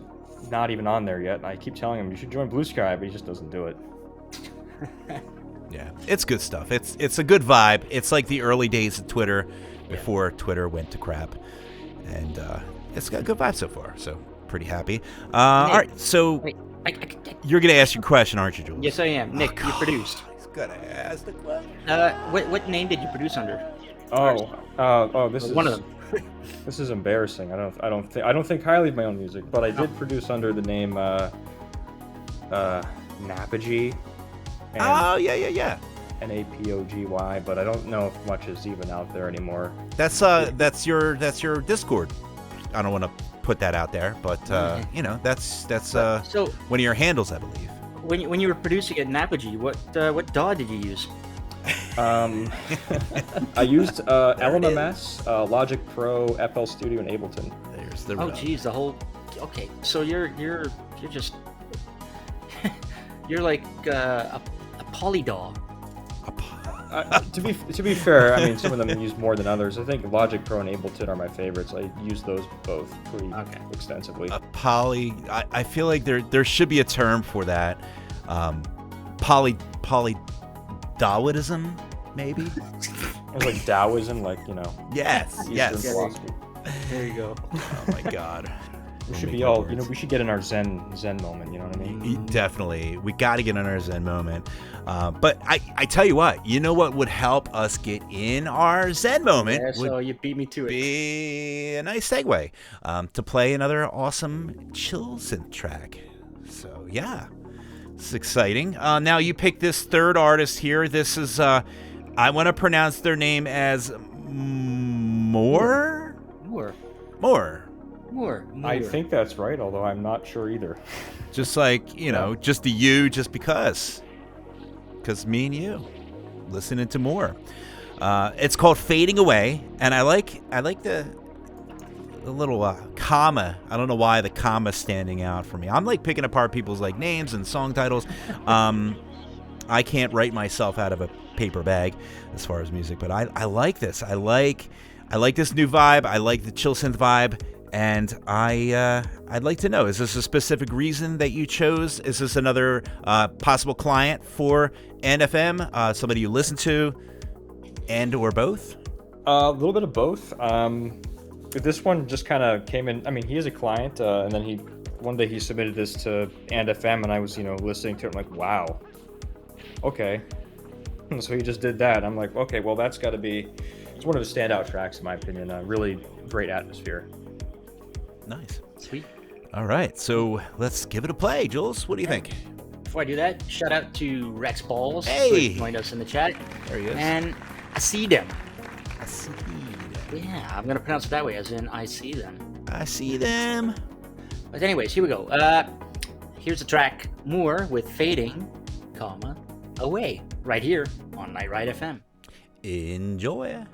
not even on there yet. I keep telling him you should join Blue Sky, but he just doesn't do it. Yeah, it's good stuff. It's a good vibe. It's like the early days of Twitter before Twitter went to crap, and it's got a good vibe so far. So pretty happy. All right, so you're gonna ask your question, aren't you, Jules? Yes, I am. Nick, you produced. He's gonna ask the question. What name did you produce under? This is one of them. This is embarrassing. I don't think highly of my own music, but I did produce under the name Napogee. Oh yeah. Napoggy, but I don't know if much is even out there anymore. That's your Discord. I don't want to put that out there, but that's so one of your handles, I believe. When you were producing at Napogee, what DAW did you use? I used LMMS, Logic Pro, FL Studio, and Ableton. There's the Oh geez, the whole. Okay, so you're just you're like a polydaw. To be fair, I mean, some of them use more than others. I think Logic Pro and Ableton are my favorites. I use those both pretty extensively. I feel like there should be a term for that. Polydawism, maybe. It's like Taoism, like Yes. Eastern philosophy. There you go. Oh my God. We should be all, we should get in our Zen moment, you know what I mean? Definitely. We got to get in our Zen moment. But I tell you what would help us get in our Zen moment? Yeah, so you beat me to it. Be a nice segue to play another awesome chill synth track. So, yeah. It's exciting. Now, you picked this third artist here. This is, I want to pronounce their name as Moore? More. I think that's right, although I'm not sure either. Just like, just the you, just because. Because me and you. Listening to More. It's called Fading Away, and I like the little comma. I don't know why the comma's standing out for me. I'm like picking apart people's like names and song titles. I can't write myself out of a paper bag as far as music, but I like this. I like this new vibe. I like the chill synth vibe. And I'd like to know, is this a specific reason that you chose? Is this another possible client for NFM? Somebody you listen to, and or both? A little bit of both. This one just kind of came in. I mean, he is a client, and then he one day he submitted this to And FM, and I was, listening to it. I'm like, wow, okay. So he just did that. I'm like, okay, well, that's got to be. It's one of the standout tracks in my opinion. Really great atmosphere. Nice. Sweet. All right, so let's give it a play, Jules. What do you think? Before I do that, shout out to Rex Balls, Hey! who joined us in the chat. There he is. And I see them. I see them. Yeah, I'm gonna pronounce it that way, as in I see them. I see them. But anyways, here we go. Here's the track Moore with Fading, Away, right here on Night Ride FM. Enjoy.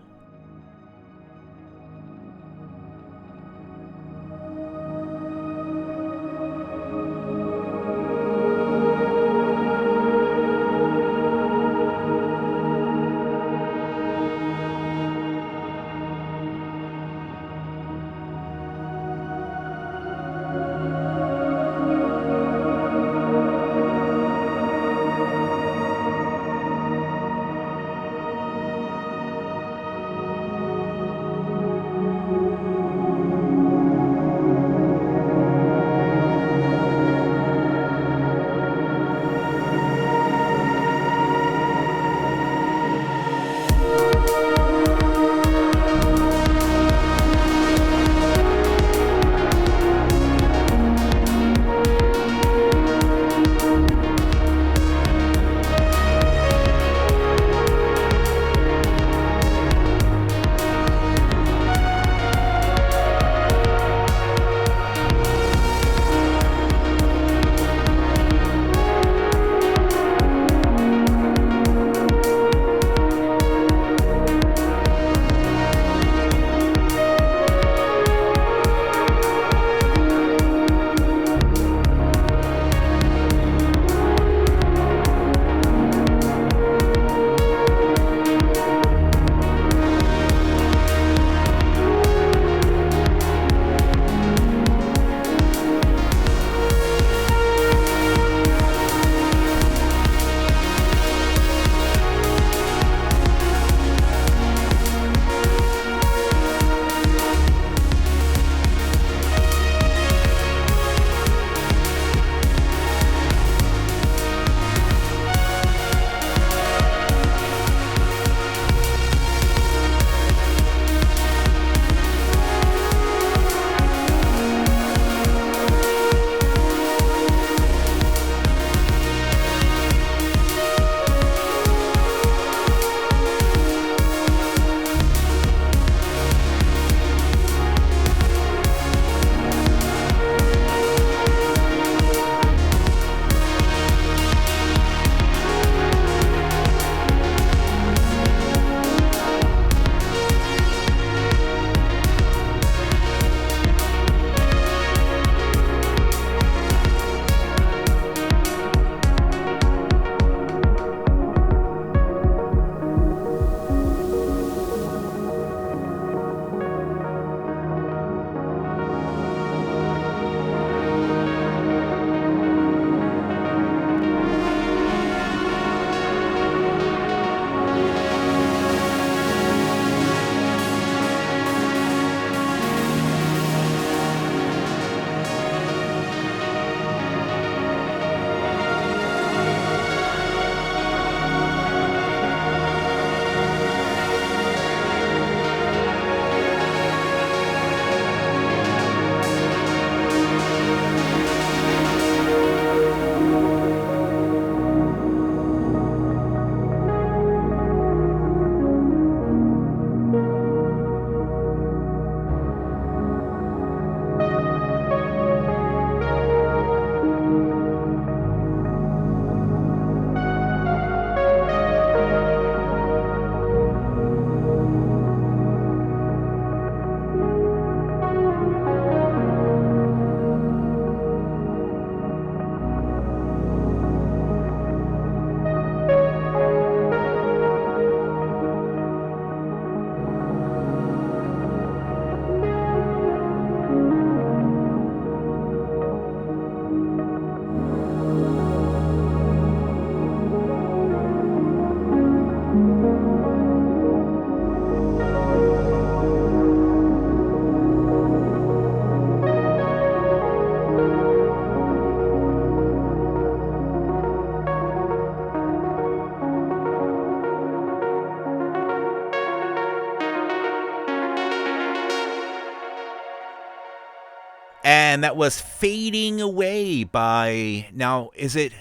And that was Fading Away by, now, is it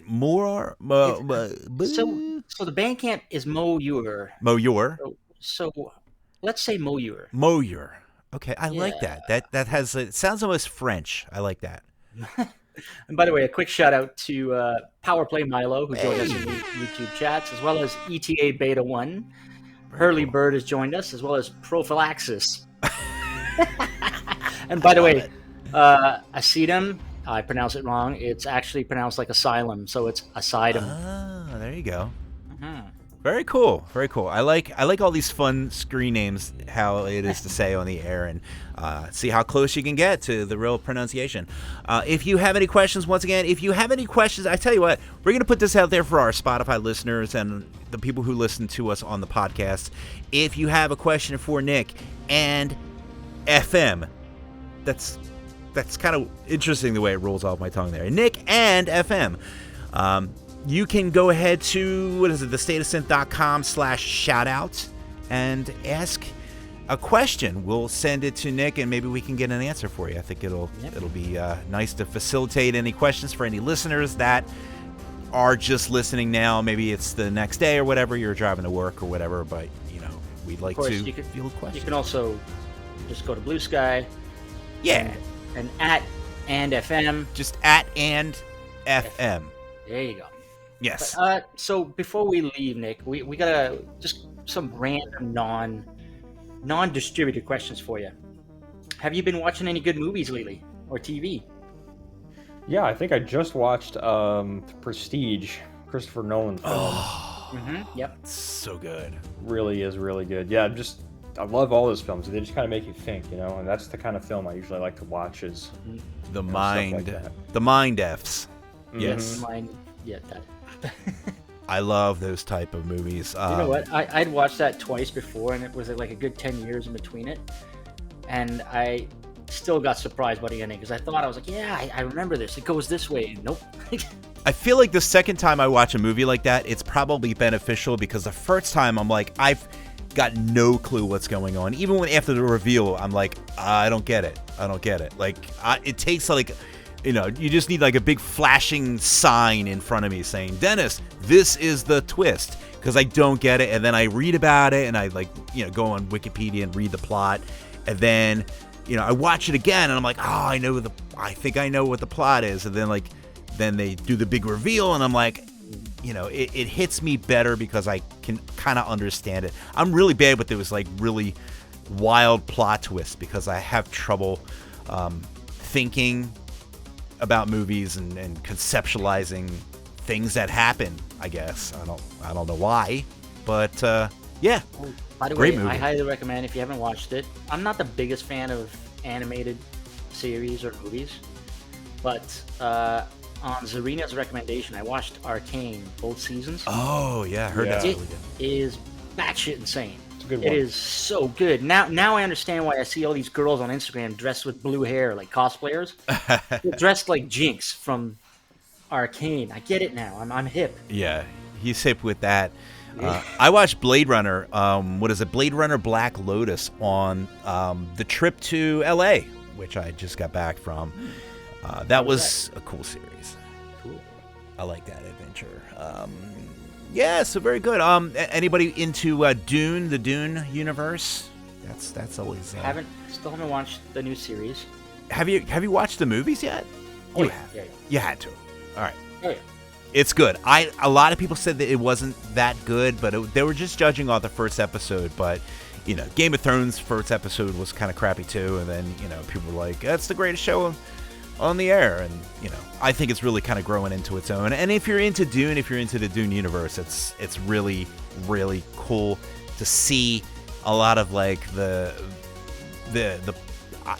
more? So the Bandcamp is Moyur. Moyur? So let's say Moyur. Moyur. Okay, I like Yeah. that. That has, it sounds almost French. I like that. And by the way, a quick shout out to Power Play Milo, who joined us in the YouTube chats, as well as ETA Beta 1. Hurley Bird has joined us, as well as Prophylaxis. And by the way, Acidum, I pronounce it wrong. It's actually pronounced like asylum, so it's Acidum. Ah, there you go. Mhm. Very cool. Very cool. I like all these fun screen names, how it is to say on the air, and see how close you can get to the real pronunciation. If you have any questions, once again, I tell you what, we're going to put this out there for our Spotify listeners and the people who listen to us on the podcast. If you have a question for Nick and FM, that's kind of interesting the way it rolls off my tongue there. Nick and FM. You can go ahead to, thestateofsynth.com/shoutout and ask a question. We'll send it to Nick, and maybe we can get an answer for you. I think it'll be nice to facilitate any questions for any listeners that are just listening now. Maybe it's the next day or whatever, you're driving to work or whatever, but we'd like to field questions. You can also just go to Blue Sky. Yeah. And and FM. Just at and FM. There you go. Yes. But, so before we leave, Nick, we got just some random non-distributed questions for you. Have you been watching any good movies lately, or TV? Yeah, I think I just watched Prestige, Christopher Nolan film. Yep. So good. Really is really good. Yeah, I love all his films. They just kind of make you think, and that's the kind of film I usually like to watch. Is the stuff mind, like that. the mind F's. Yes. That. I love those type of movies. You know what? I'd watched that twice before, and it was like a good 10 years in between it. And I still got surprised by the ending, because I was like, yeah, I remember this. It goes this way. Nope. I feel like the second time I watch a movie like that, it's probably beneficial, because the first time I'm like, I've got no clue what's going on. Even when after the reveal, I'm like, I don't get it. Like, it takes like, you just need like a big flashing sign in front of me saying, Dennis, this is the twist, because I don't get it. And then I read about it, and I go on Wikipedia and read the plot, and then I watch it again, and I'm like, I think I know what the plot is. And then they do the big reveal, and I'm like, it hits me better because I can kind of understand it. I'm really bad with those like really wild plot twists, because I have trouble thinking about movies and conceptualizing things that happen. I guess I don't know why, but yeah. By the Great way, movie. I highly recommend, if you haven't watched it. I'm not the biggest fan of animated series or movies, but on Zarina's recommendation, I watched Arcane, both seasons. Oh yeah, I heard Yeah. that's It really good. is batshit insane. It's a good It one. is so good. Now I understand why I see all these girls on Instagram dressed with blue hair, like cosplayers. They're dressed like Jinx from Arcane. I get it now. I'm hip. Yeah, he's hip with that. I watched Blade Runner. Blade Runner Black Lotus on the trip to LA, which I just got back from. That was a cool series. Cool. I like that adventure. Yeah, so very good. Anybody into Dune, the Dune universe? That's always. Still haven't watched the new series. Have you watched the movies yet? Oh, You yeah, have. yeah. You had to. All right. Oh yeah. It's good. A lot of people said that it wasn't that good, but they were just judging off the first episode. But Game of Thrones first episode was kind of crappy too, and then people were like, "That's the greatest show on the air," and I think it's really kind of growing into its own. And if you're into Dune, if you're into the Dune universe, it's really really cool to see a lot of like the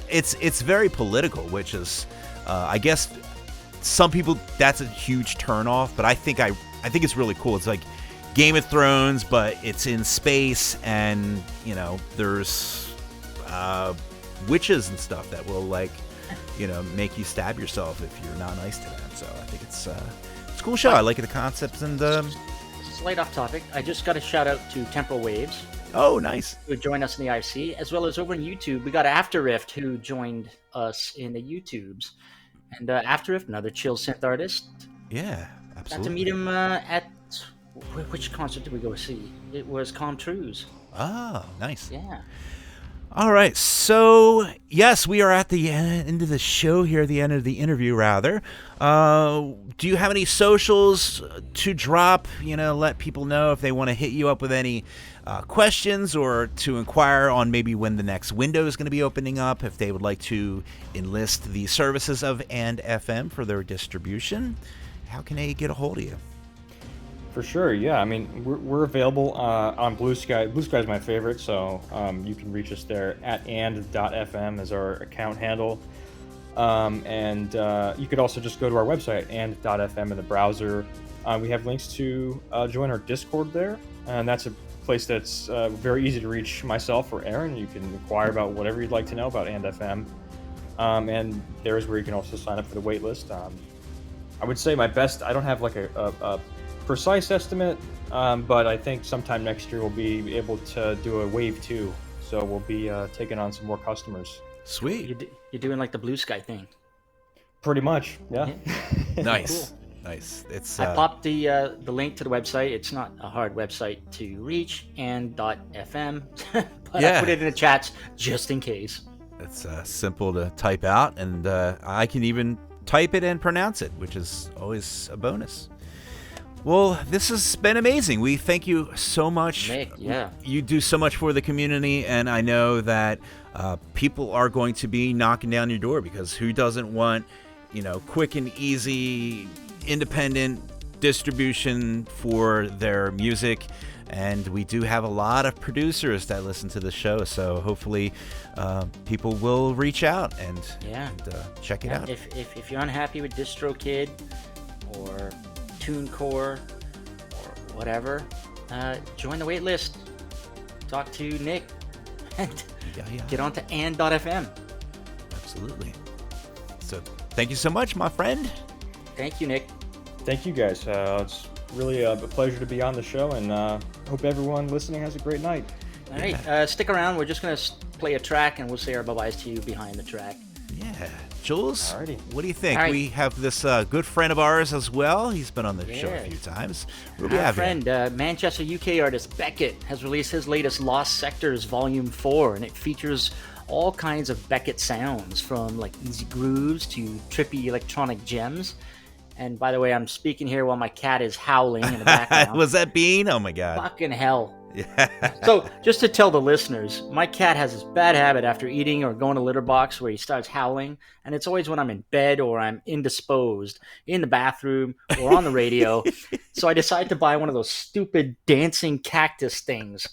it's very political, which is I guess some people that's a huge turnoff, but I think it's really cool. It's like Game of Thrones, but it's in space, and there's witches and stuff that will make you stab yourself if you're not nice to them. So I think it's a cool show. I like the concepts, and Slight off topic. I just got a shout out to Temporal Waves. Oh, nice. who joined us in the IC, as well as over on YouTube. We got After Rift, who joined us in the YouTubes. And After Rift, another chill synth artist. Yeah, Got to absolutely. meet him at which concert did we go see? It was Comtrue's. Oh, nice. Yeah. All right. So, yes, we are at the end of the show here, the end of the interview, rather. Do you have any socials to drop? Let people know if they want to hit you up with any questions or to inquire on maybe when the next window is going to be opening up, if they would like to enlist the services of And FM for their distribution. How can they get a hold of you? For sure, yeah. I mean, we're available on Blue Sky. Blue Sky is my favorite, so you can reach us there at and.fm as our account handle. And you could also just go to our website, and.fm in the browser. We have links to join our Discord there, and that's a place that's very easy to reach myself or Aaron. You can inquire about whatever you'd like to know about And FM. And there's where you can also sign up for the wait list. I would say my best, I don't have like a precise estimate, but I think sometime next year we'll be able to do a wave 2, so we'll be taking on some more customers. Sweet. You're doing like the Blue Sky thing. Pretty much, yeah. Nice. Cool. Nice. It's I popped the link to the website. It's not a hard website to reach, and.fm, but Yeah. I put it in the chats just in case. It's simple to type out, and I can even type it and pronounce it, which is always a bonus. Well, this has been amazing. We thank you so much. Nick, yeah. You do so much for the community, and I know that people are going to be knocking down your door, because who doesn't want, quick and easy, independent distribution for their music? And we do have a lot of producers that listen to the show, so hopefully people will reach out and check it out. If you're unhappy with DistroKid or TuneCore or whatever, join the wait list. Talk to Nick and get onto and.fm. Absolutely. So thank you so much, my friend. Thank you, Nick. Thank you guys. It's really a pleasure to be on the show, and hope everyone listening has a great night. All right, stick around. We're just going to play a track, and we'll say our bye-byes to you behind the track. Yeah. Jules, Alrighty. what do you think? All right. We have this good friend of ours as well. He's been on the show a few times. What do we Our have here? friend, Manchester, UK artist Beckett has released his latest Lost Sectors Volume 4, and it features all kinds of Beckett sounds, from like easy grooves to trippy electronic gems. And by the way, I'm speaking here while my cat is howling in the background. Was that Bean? Oh my God. Fucking hell. Yeah. So, just to tell the listeners, my cat has this bad habit after eating or going to litter box where he starts howling, and it's always when I'm in bed or I'm indisposed, in the bathroom or on the radio. So I decided to buy one of those stupid dancing cactus things,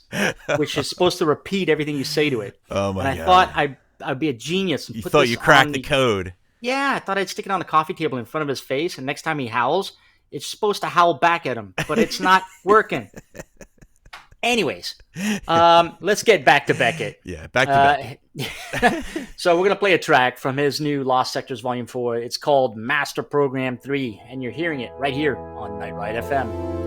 which is supposed to repeat everything you say to it. Oh my and I God. thought I'd be a genius and You put thought this you cracked on the code. Yeah, I thought I'd stick it on the coffee table in front of his face, and next time he howls, it's supposed to howl back at him, but it's not working. Anyways, let's get back to Beckett. Yeah, back to Beckett. So we're going to play a track from his new Lost Sectors Volume 4. It's called Master Program 3, and you're hearing it right here on Night Ride FM.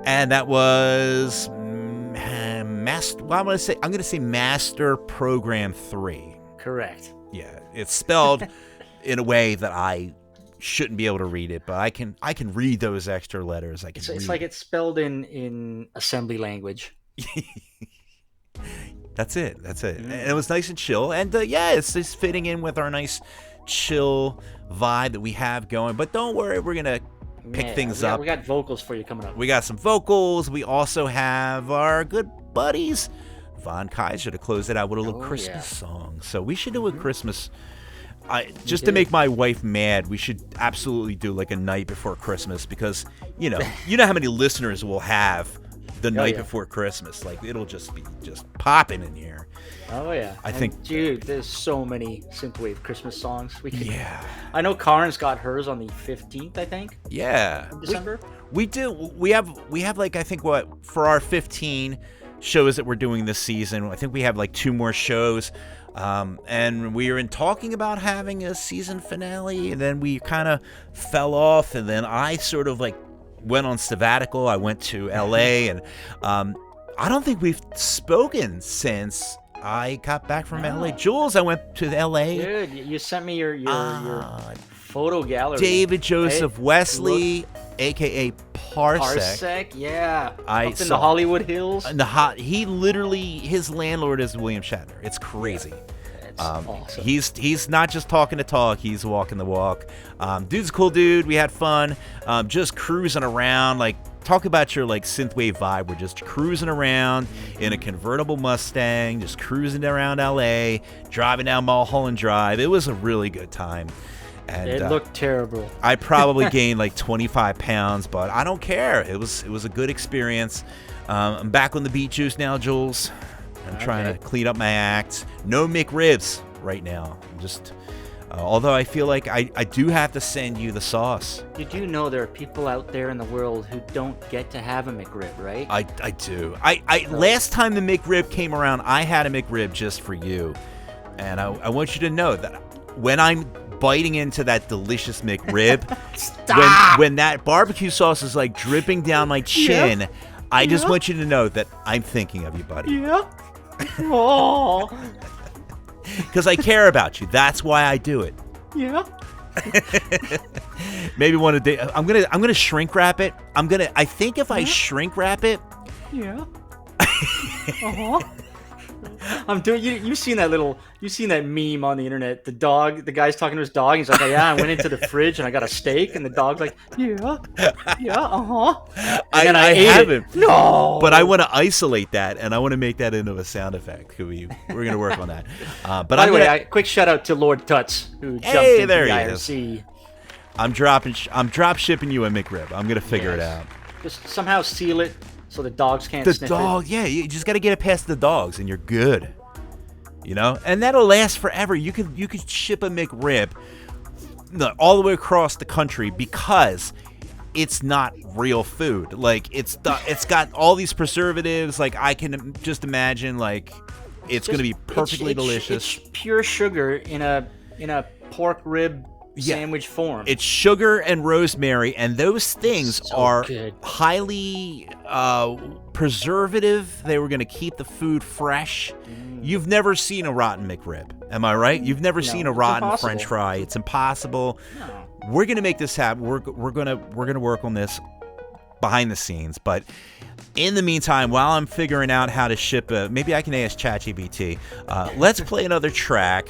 And that was I'm going to say Master Program 3. Correct. Yeah, it's spelled in a way that I shouldn't be able to read it, but I can read those extra letters. It's like it's spelled in assembly language. That's it. And it was nice and chill. And it's just fitting in with our nice chill vibe that we have going. But don't worry, we're going to pick things up. We got vocals for you coming up. We got some vocals. We also have our good buddies, Von Kaiser, to close it out with a little Christmas song. So we should do a Christmas. Just to make my wife mad, we should absolutely do like a night before Christmas, because you know how many listeners we'll have the night before Christmas. Like, it'll just be popping in here. Oh yeah, I think, dude, there's so many synthwave Christmas songs. I know Karen's got hers on the 15th, I think. Yeah, December. We do. We have like, I think, for our 15 shows that we're doing this season, I think we have like 2 more shows. And we were talking about having a season finale, and then we kind of fell off, and then I sort of like went on sabbatical. I went to LA, and I don't think we've spoken since I got back from LA. Jules, I went to LA. Dude, you sent me your photo gallery. David Joseph Wesley, aka Parsec. Yeah. Up in the Hollywood Hills. He literally, his landlord is William Shatner. It's crazy. It's awesome. He's not just talking the talk, he's walking the walk. Dude's a cool dude. We had fun. Just cruising around. Like, talk about your like synthwave vibe. We're just cruising around in a convertible Mustang, just cruising around LA, driving down Mulholland Drive. It was a really good time. And it looked terrible. I probably gained like 25 pounds, but I don't care. It was a good experience. I'm back on the beet juice now, Jules. I'm trying to clean up my act. No McRibs right now. I'm just, although I feel like I do have to send you the sauce. You do know there are people out there in the world who don't get to have a McRib, right? I do. Last time the McRib came around, I had a McRib just for you. And I want you to know that when I'm biting into that delicious McRib, when that barbecue sauce is like dripping down my chin, I just want you to know that I'm thinking of you, buddy. Yeah. Oh. Because I care about you. That's why I do it. Yeah. Maybe one day I'm gonna shrink wrap it. I think if I shrink wrap it. Yeah. I'm doing. You've seen that meme on the internet. The guy's talking to his dog. He's like, oh, yeah, I went into the fridge and I got a steak, and the dog's like, yeah, I haven't. No, but I want to isolate that, and I want to make that into a sound effect. We're gonna work on that. But by the way, quick shout out to Lord Tuts, who jumped into the IRC. I'm drop shipping you a McRib. I'm gonna figure it out. Just somehow seal it so the dogs can't sniff it. Yeah, you just got to get it past the dogs, and you're good. You know, and that'll last forever. You could ship a McRib all the way across the country, because it's not real food. Like, it's got all these preservatives. Like, I can just imagine, like, it's going to be perfectly delicious. It's pure sugar in a pork rib sandwich form. It's sugar and rosemary, and those things are highly preservative. They were going to keep the food fresh. You've never seen a rotten McRib, am I right? You've never seen a rotten French fry. It's impossible. No. We're going to make this happen. We're going to work on this behind the scenes, but in the meantime, while I'm figuring out how to ship maybe I can ask ChatGPT. Let's play another track.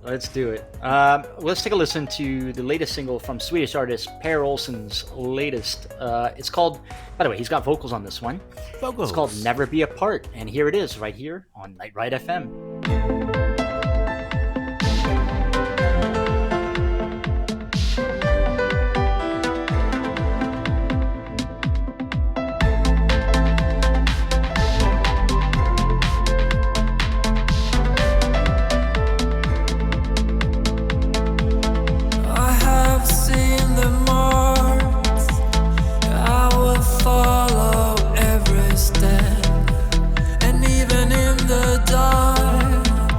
Let's do it. Let's take a listen to the latest single from Swedish artist Per Olsen's latest. It's called, by the way, he's got vocals on this one. Vocals. It's called Never Be Apart, and here it is right here on Night Ride FM. Follow every step, and even in the dark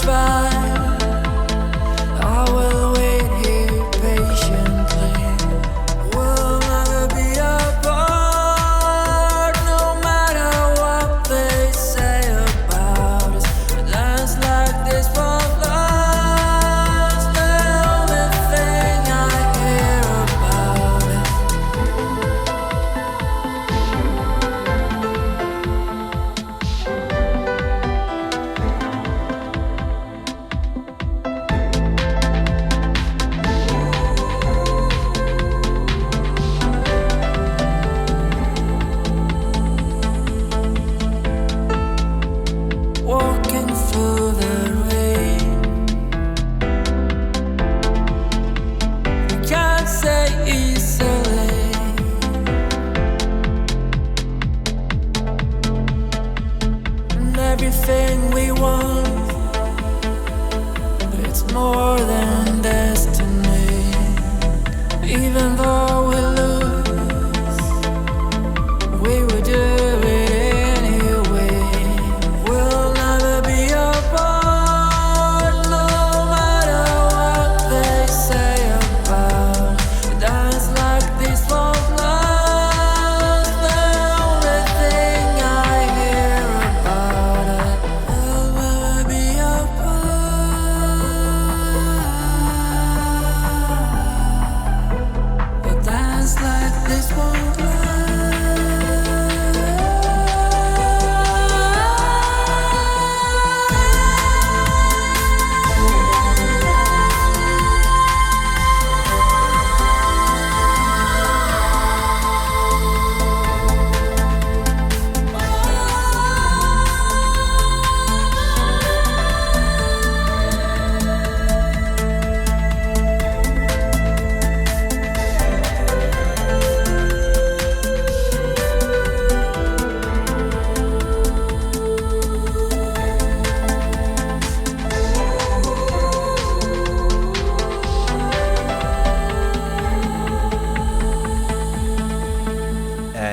try. I will wait here patiently. We'll never be apart, no matter what they say about us. Dance like this won't last. The only thing I hear about it. Walking through the rain, we can't say easily. And everything we want, but it's more than destiny. Even though we lose, we will do it anyway. We'll never be apart, no matter what they say about us. Dance like this won't last. The only thing I hear about it. We'll never be apart. But dance like this won't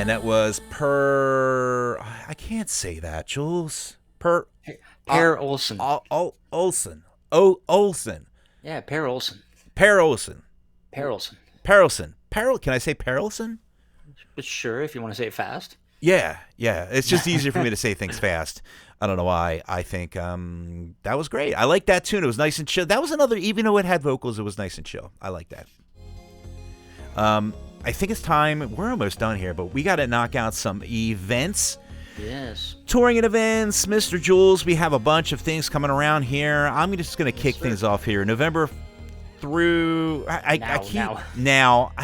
And that was I can't say that, Jules. Per Olsen. Olsen. Olsen. Yeah, Per Olsen. Per Olsen. Per Olsen. Per Olsen. Can I say Per Olsen? But sure, if you want to say it fast. Yeah. It's just easier for me to say things fast. I don't know why. I think that was great. I like that tune. It was nice and chill. That was another, even though it had vocals, it was nice and chill. I like that. I think it's time. We're almost done here, but we got to knock out some events. Yes. Touring and events, Mr. Jules. We have a bunch of things coming around here. I'm just going to kick things off here. November through I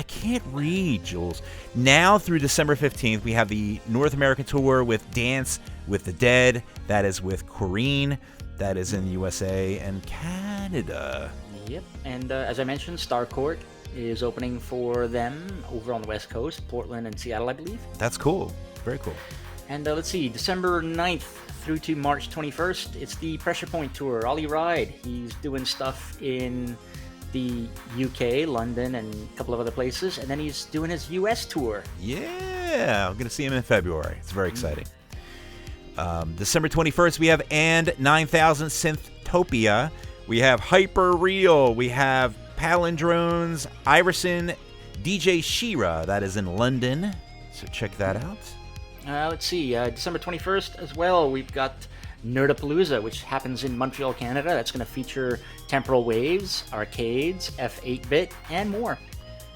can't read, Jules. Now through December 15th, we have the North American tour with Dance with the Dead. That is with Corrine. That is in the USA and Canada. Yep. And as I mentioned, Starcourt is opening for them over on the West Coast, Portland and Seattle, I believe. That's cool. Very cool. And let's see, December 9th through to March 21st, it's the Pressure Point Tour. Ollie Ride, he's doing stuff in the UK, London, and a couple of other places. And then he's doing his US tour. Yeah, I'm going to see him in February. It's very exciting. December 21st, we have And 9000 Synthtopia. We have Hyper Real. We have Palindrones, Iverson, DJ Shira. That is in London. So check that out. Let's see, December 21st as well, we've got Nerdapalooza, which happens in Montreal, Canada. That's going to feature Temporal Waves, Arcades, F8-Bit, and more.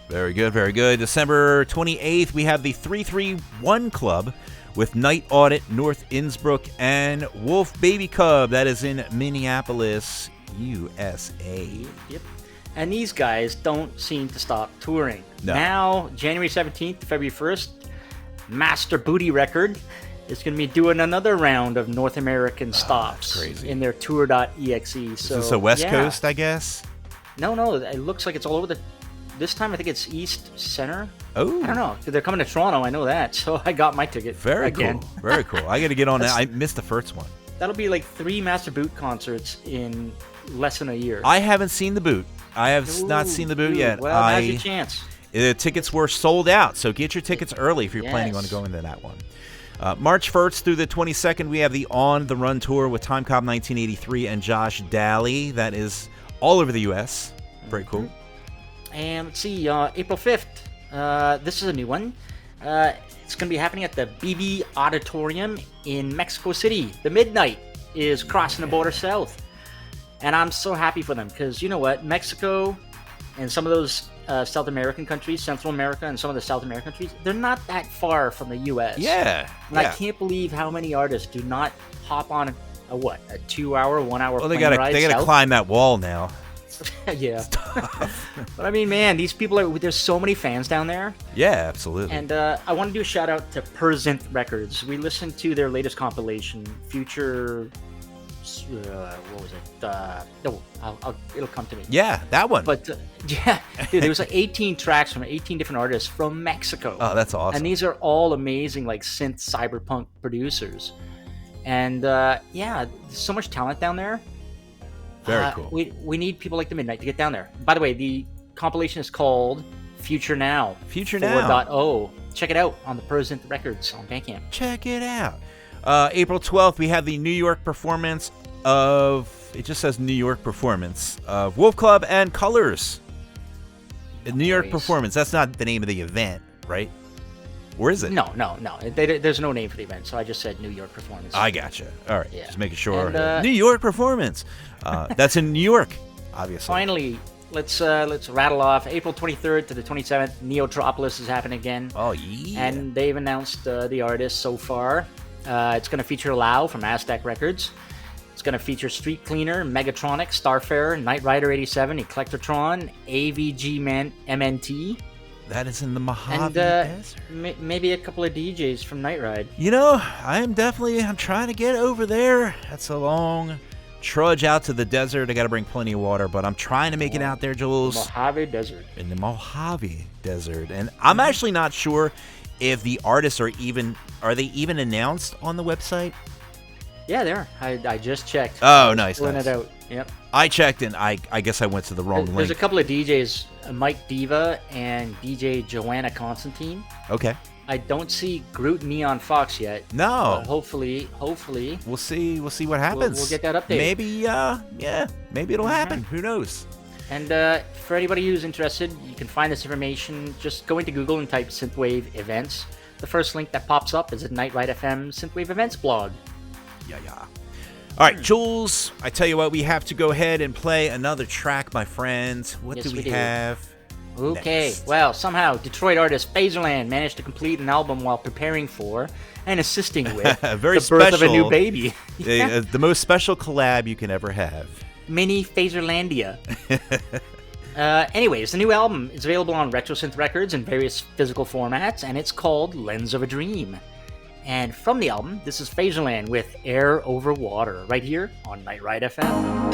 Very good, very good. December 28th, we have the 331 Club with Night Audit, North Innsbruck, and Wolf Baby Cub. That is in Minneapolis, USA. Yep. And these guys don't seem to stop touring. No. Now, January 17th to February 1st, Master Booty Record is going to be doing another round of North American stops in their tour.exe. Is this a West Coast, I guess? No, it looks like it's all over this time I think it's East Center. Oh. I don't know. They're coming to Toronto, I know that. So I got my ticket again. Cool. Very cool. I got to get on that. I missed the first one. That'll be like 3 Master Boot concerts in less than a year. I haven't seen the boot. I have not seen the boot yet. Well, now's your chance. The tickets were sold out, so get your tickets early if you're planning on going to that one. March 1st through the 22nd, we have the On the Run tour with Timecop 1983 and Josh Daly. That is all over the U.S. Very cool. And let's see, April 5th. This is a new one. It's going to be happening at the BB Auditorium in Mexico City. The Midnight is crossing the border south. And I'm so happy for them because you know what? Mexico and some of those South American countries, Central America and some of the South American countries, they're not that far from the U.S. Yeah. And I can't believe how many artists do not hop on a 2-hour, 1 hour Well, plane they ride gotta south. climb that wall now. Yeah. But I mean, man, these people there's so many fans down there. Yeah, absolutely. And I want to do a shout out to Perzinth Records. We listened to their latest compilation, Future. What was it? It'll come to me. Yeah, that one. But yeah, dude, there was like 18 tracks from 18 different artists from Mexico. Oh, that's awesome. And these are all amazing, like synth cyberpunk producers. And yeah, there's so much talent down there. Very cool. We need people like the Midnight to get down there. By the way, the compilation is called Future Now. Future Now. 4.0. Check it out on the Perzinth Records on Bandcamp. Check it out. April 12th, we have the New York performance of, it just says New York performance, of Wolf Club and Colors. New York performance. That's not the name of the event, right? Or is it? No. There's no name for the event, so I just said New York performance. I gotcha. All right, Yeah. just making sure. And, New York performance. That's in New York, obviously. Finally, let's rattle off April 23rd to the 27th. Neotropolis is happening again. Oh, yeah. And they've announced the artists so far. It's going to feature Lau from Aztec Records. It's going to feature Street Cleaner, Megatronic, Starfarer, Knight Rider 87, Eclectrotron, AVG MNT. That is in the Mojave And Desert. maybe a couple of DJs from Night Ride. You know, I'm trying to get over there. That's a long trudge out to the desert. I got to bring plenty of water, but I'm trying to make it out there, Jules. Mojave Desert. In the Mojave Desert. And I'm actually not sure if the artists are they even announced on the website? Yeah, they are. I just checked. Oh, nice. Pulling nice. it out. Yep. I checked and I guess I went to the wrong There's a link. couple of DJs, Mike Diva and DJ Joanna Constantine. Okay. I don't see Groot Neon Fawkes yet. No. But hopefully. We'll see what happens. We'll get that update. Maybe it'll happen. Who knows? And for anybody who's interested, you can find this information. Just go into Google and type Synthwave Events. The first link that pops up is a Night Ride FM Synthwave Events blog. Yeah. All right, Jules, I tell you what, we have to go ahead and play another track, my friends. What Yes, do we we do. have? Okay, next? well, somehow Detroit artist Phaserland managed to complete an album while preparing for and assisting with Very the birth of a new special. baby. The most special collab you can ever have. Mini Phaserlandia. Anyways, the new album is available on Retrosynth Records in various physical formats, and it's called Lens of a Dream. And from the album, this is Phaserland with Air Over Water, right here on Night Ride FM.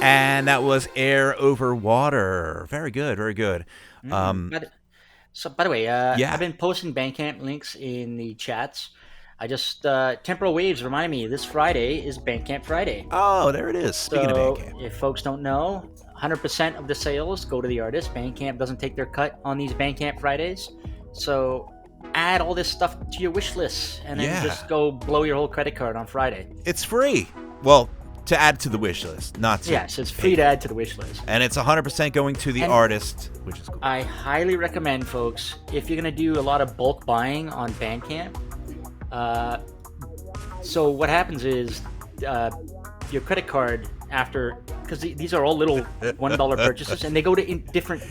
And that was Air Over Water. Very good, very good. By the way, Yeah. I've been posting Bandcamp links in the chats. I just Temporal Waves reminded me this Friday is Bandcamp Friday. Oh, there it is. Speaking So of Bandcamp. if folks don't know, 100% of the sales go to the artist. Bandcamp doesn't take their cut on these Bandcamp Fridays. So add all this stuff to your wish list and then Yeah. just go blow your whole credit card on Friday. It's free. Well, to add to the wish list, not to. Yes, it's free to add to the wish list. And it's 100% going to the And- artist, which is cool. I highly recommend, folks, if you're going to do a lot of bulk buying on Bandcamp. So what happens is your credit card after, because these are all little $1 purchases, and they go to different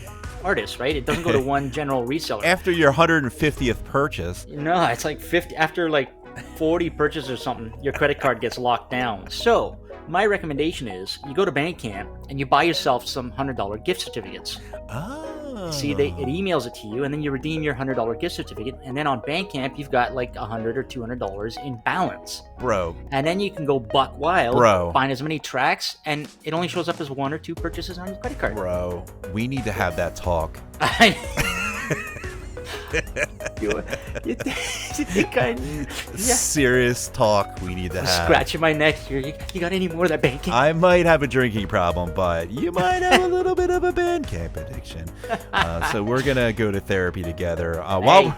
artists, right? It doesn't go to one general reseller. After your 150th purchase. No, it's like 50 after like 40 purchases or something. Your credit card gets locked down. So my recommendation is you go to Bandcamp and you buy yourself some $100 gift certificates. Oh. See, it emails it to you, and then you redeem your $100 gift certificate, and then on Bandcamp you've got like $100 or $200 in balance, Bro. and then you can go buck wild, Bro. find as many tracks, and it only shows up as 1 or 2 purchases on your credit card. Bro, we need to have that talk. you think I'm Serious talk we need to have. scratching my neck here? You got any more of that Bandcamp? I might have a drinking problem, but you might have a little bit of a Bandcamp addiction. So we're going to go to therapy together. While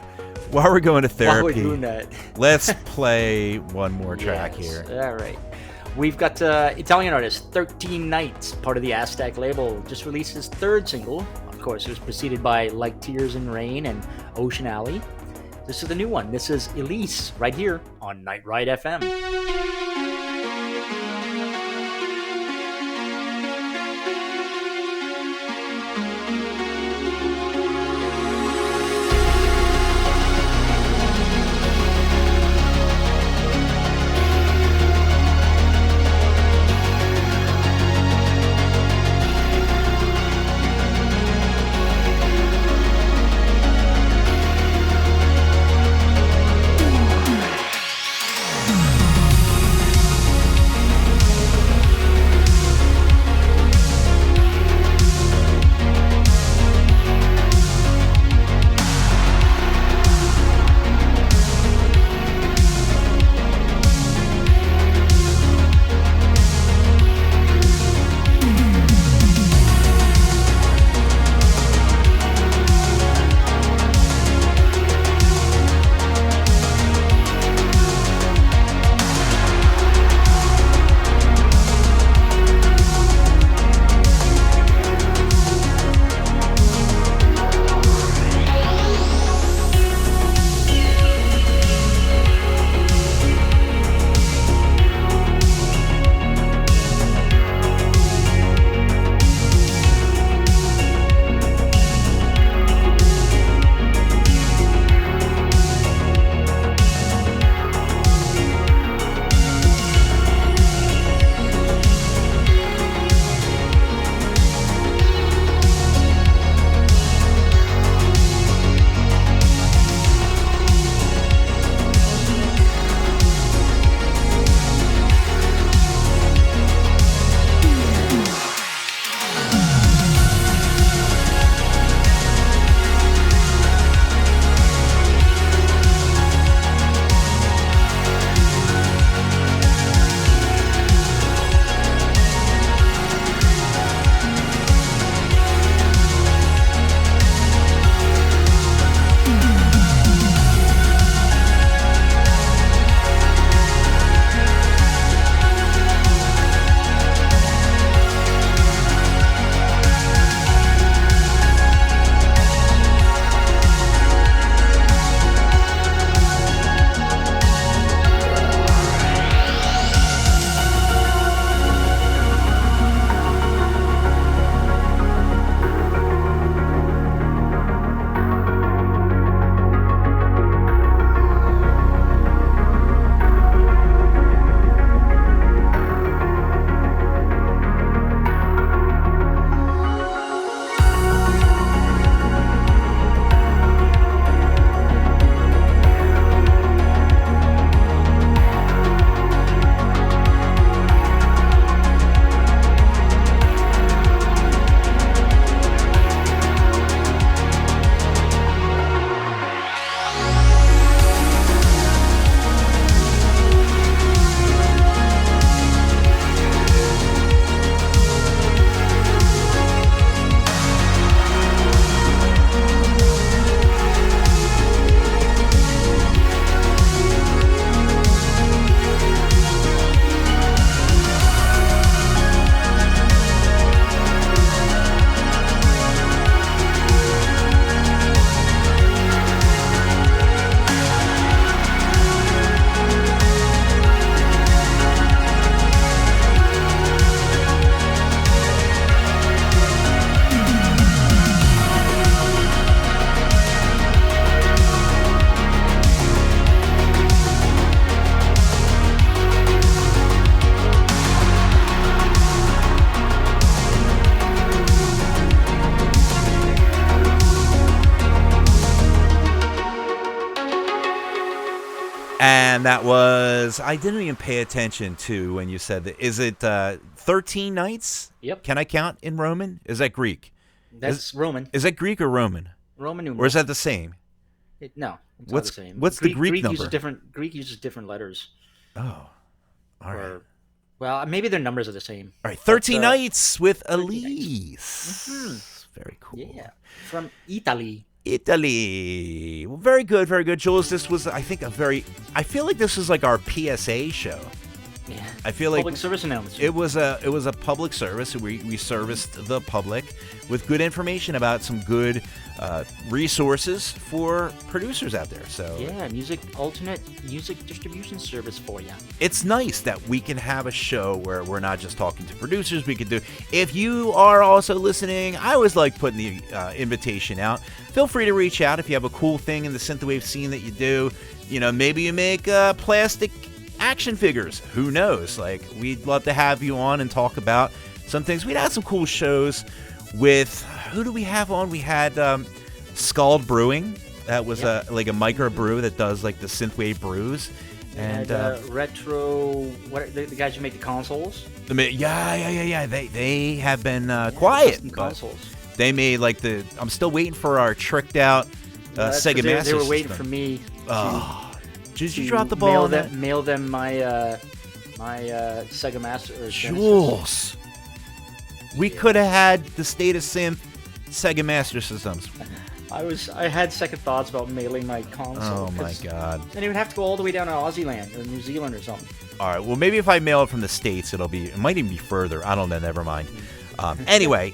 we're going to While we're therapy, doing that. let's play one more track Yes. here. All right. We've got Italian artist 13 Nights, part of the Aztec label, just released his 3rd single. Of course, it was preceded by Like Tears in Rain and Ocean Alley. This is the new one. This is Elise, right here on Night Ride FM. And that was, I didn't even pay attention to when you said that. Is it 13 nights? Yep. Can I count in Roman? Is that Greek? That's Roman. Is that Greek or Roman? Roman numeral. Or is that the same? No, it's What's- not the same. what's the Greek number? Greek uses different letters. Oh, all right. Or, well, maybe their numbers are the same. All right, 13 but, nights with 13 Elise. nights. Very cool. Yeah, from Italy. Italy. Well, very good, very good. Jules, this was, I think, I feel like this was like our PSA show. Yeah. I feel like Public service announcement. it was a public service. We serviced the public with good information about some good resources for producers out there. So Yeah, alternate music distribution service for you. it's nice that we can have a show where we're not just talking to producers. We could do. If you are also listening, I always like putting the invitation out. Feel free to reach out if you have a cool thing in the synthwave scene that you do. You know, maybe you make plastic action figures. Who knows? Like, we'd love to have you on and talk about some things. We'd had some cool shows with, who do we have on? We had Scald Brewing. That was like a micro brew that does like the synthwave brews. And retro, what are the guys who make the consoles? yeah. They have been quiet. Custom But consoles. they made like I'm still waiting for our tricked out That's Sega 'cause Master They were waiting System. for me. Did you to drop the ball on that? Mail them my Sega Master. Or Genesis. Jules. We could have had the State of Synth Sega Master Systems. I had second thoughts about mailing my console. Oh my god. Then it would have to go all the way down to Aussie land or New Zealand or something. All right. Well, maybe if I mail it from the States, it might even be further. I don't know. Never mind. Anyway,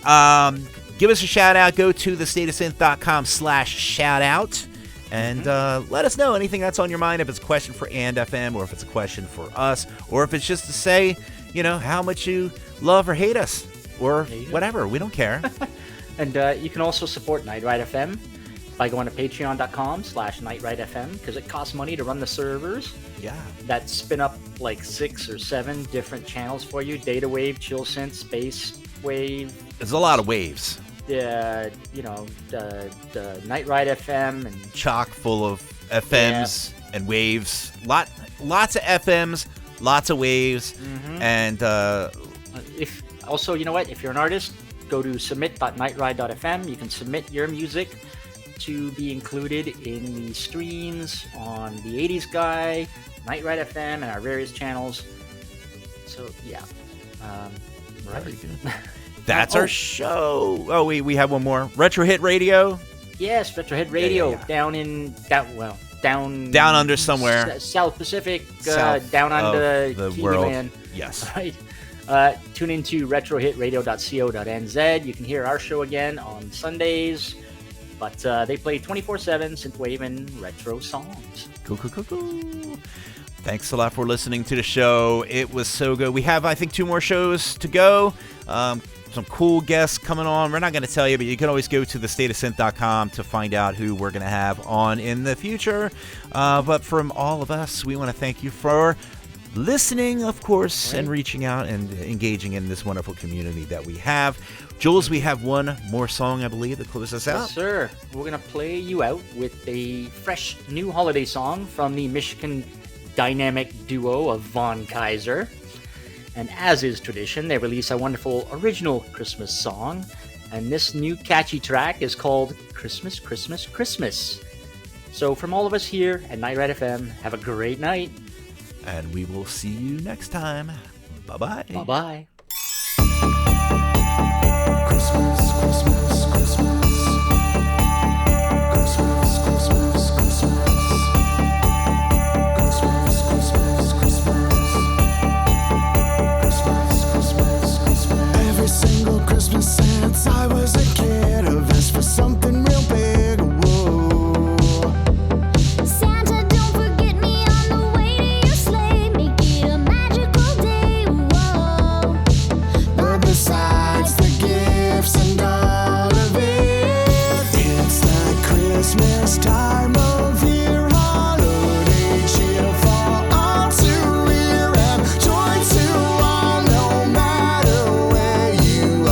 give us a shout out. Go to thestateofsynth.com/shout out. And let us know anything that's on your mind. If it's a question for And FM, or if it's a question for us, or if it's just to say, how much you love or hate us, or whatever. We don't care. And you can also support Night Ride FM by going to patreon.com/NightRideFM, because it costs money to run the servers Yeah. that spin up like 6 or 7 different channels for you. Data wave, chill synth, space wave. There's a lot of waves. The Night Ride FM and Chock full of FMs and waves. Lots of FMs, lots of waves. And if also, you know what? If you're an artist, go to submit.nightride.fm. You can submit your music to be included in the streams on the 80s Guy, Night Ride FM, and our various channels. So yeah, very good. That's our show. Oh, we have one more. Retro Hit Radio. Yes, Retrohead Radio down Down under somewhere. South Pacific, South down of under the TV world. land. Yes. Right. Tune into retrohitradio.co.nz. You can hear our show again on Sundays, but they play 24/7 synthwave and retro songs. Cool. Thanks a lot for listening to the show. It was so good. We have, I think, 2 more shows to go. Some cool guests coming on. We're not going to tell you, but you can always go to thestateofsynth.com to find out who we're going to have on in the future. But from all of us, we want to thank you for listening, of course, and reaching out and engaging in this wonderful community that we have. Jules, we have one more song, I believe, to close us out. Yes, sir. We're going to play you out with a fresh new holiday song from the Michigan dynamic duo of Von Kaiser. And as is tradition, they release a wonderful original Christmas song. And this new catchy track is called Christmas, Christmas, Christmas. So from all of us here at Night Ride FM, have a great night. And we will see you next time. Bye-bye. Bye-bye. Christmas, Christmas, Christmas. Christmas, Christmas, Christmas. Christmas, Christmas, Christmas. Christmas, Christmas, Christmas. Every single Christmas since I was a kid, I've asked for something real big. Whoa. Santa, don't forget me on the way to your sleigh. Make it a magical day. Whoa. But besides the gifts and all of it, it's the Christmas time of year. Holiday cheer for all to hear, and joy to all, no matter where you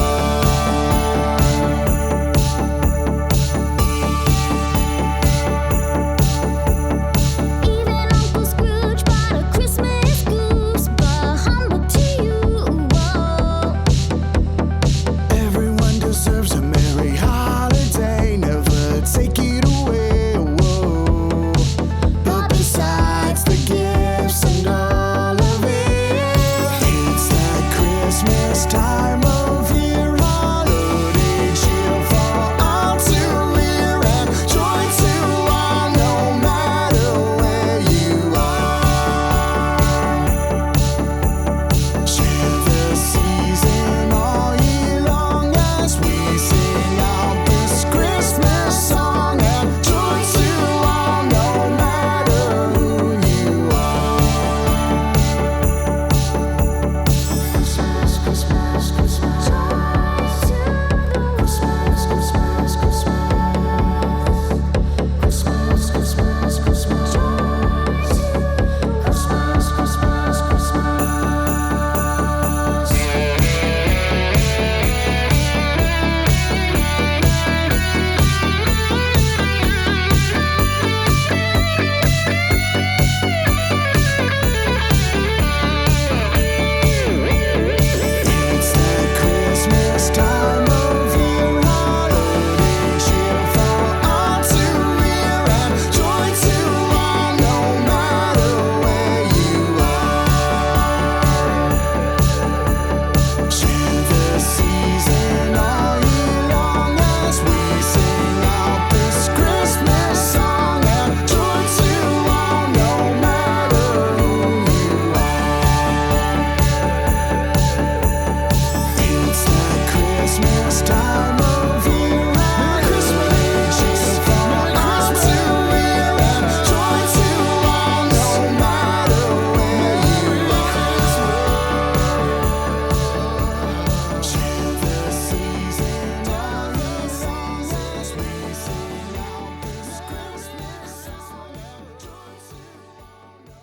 Christmas time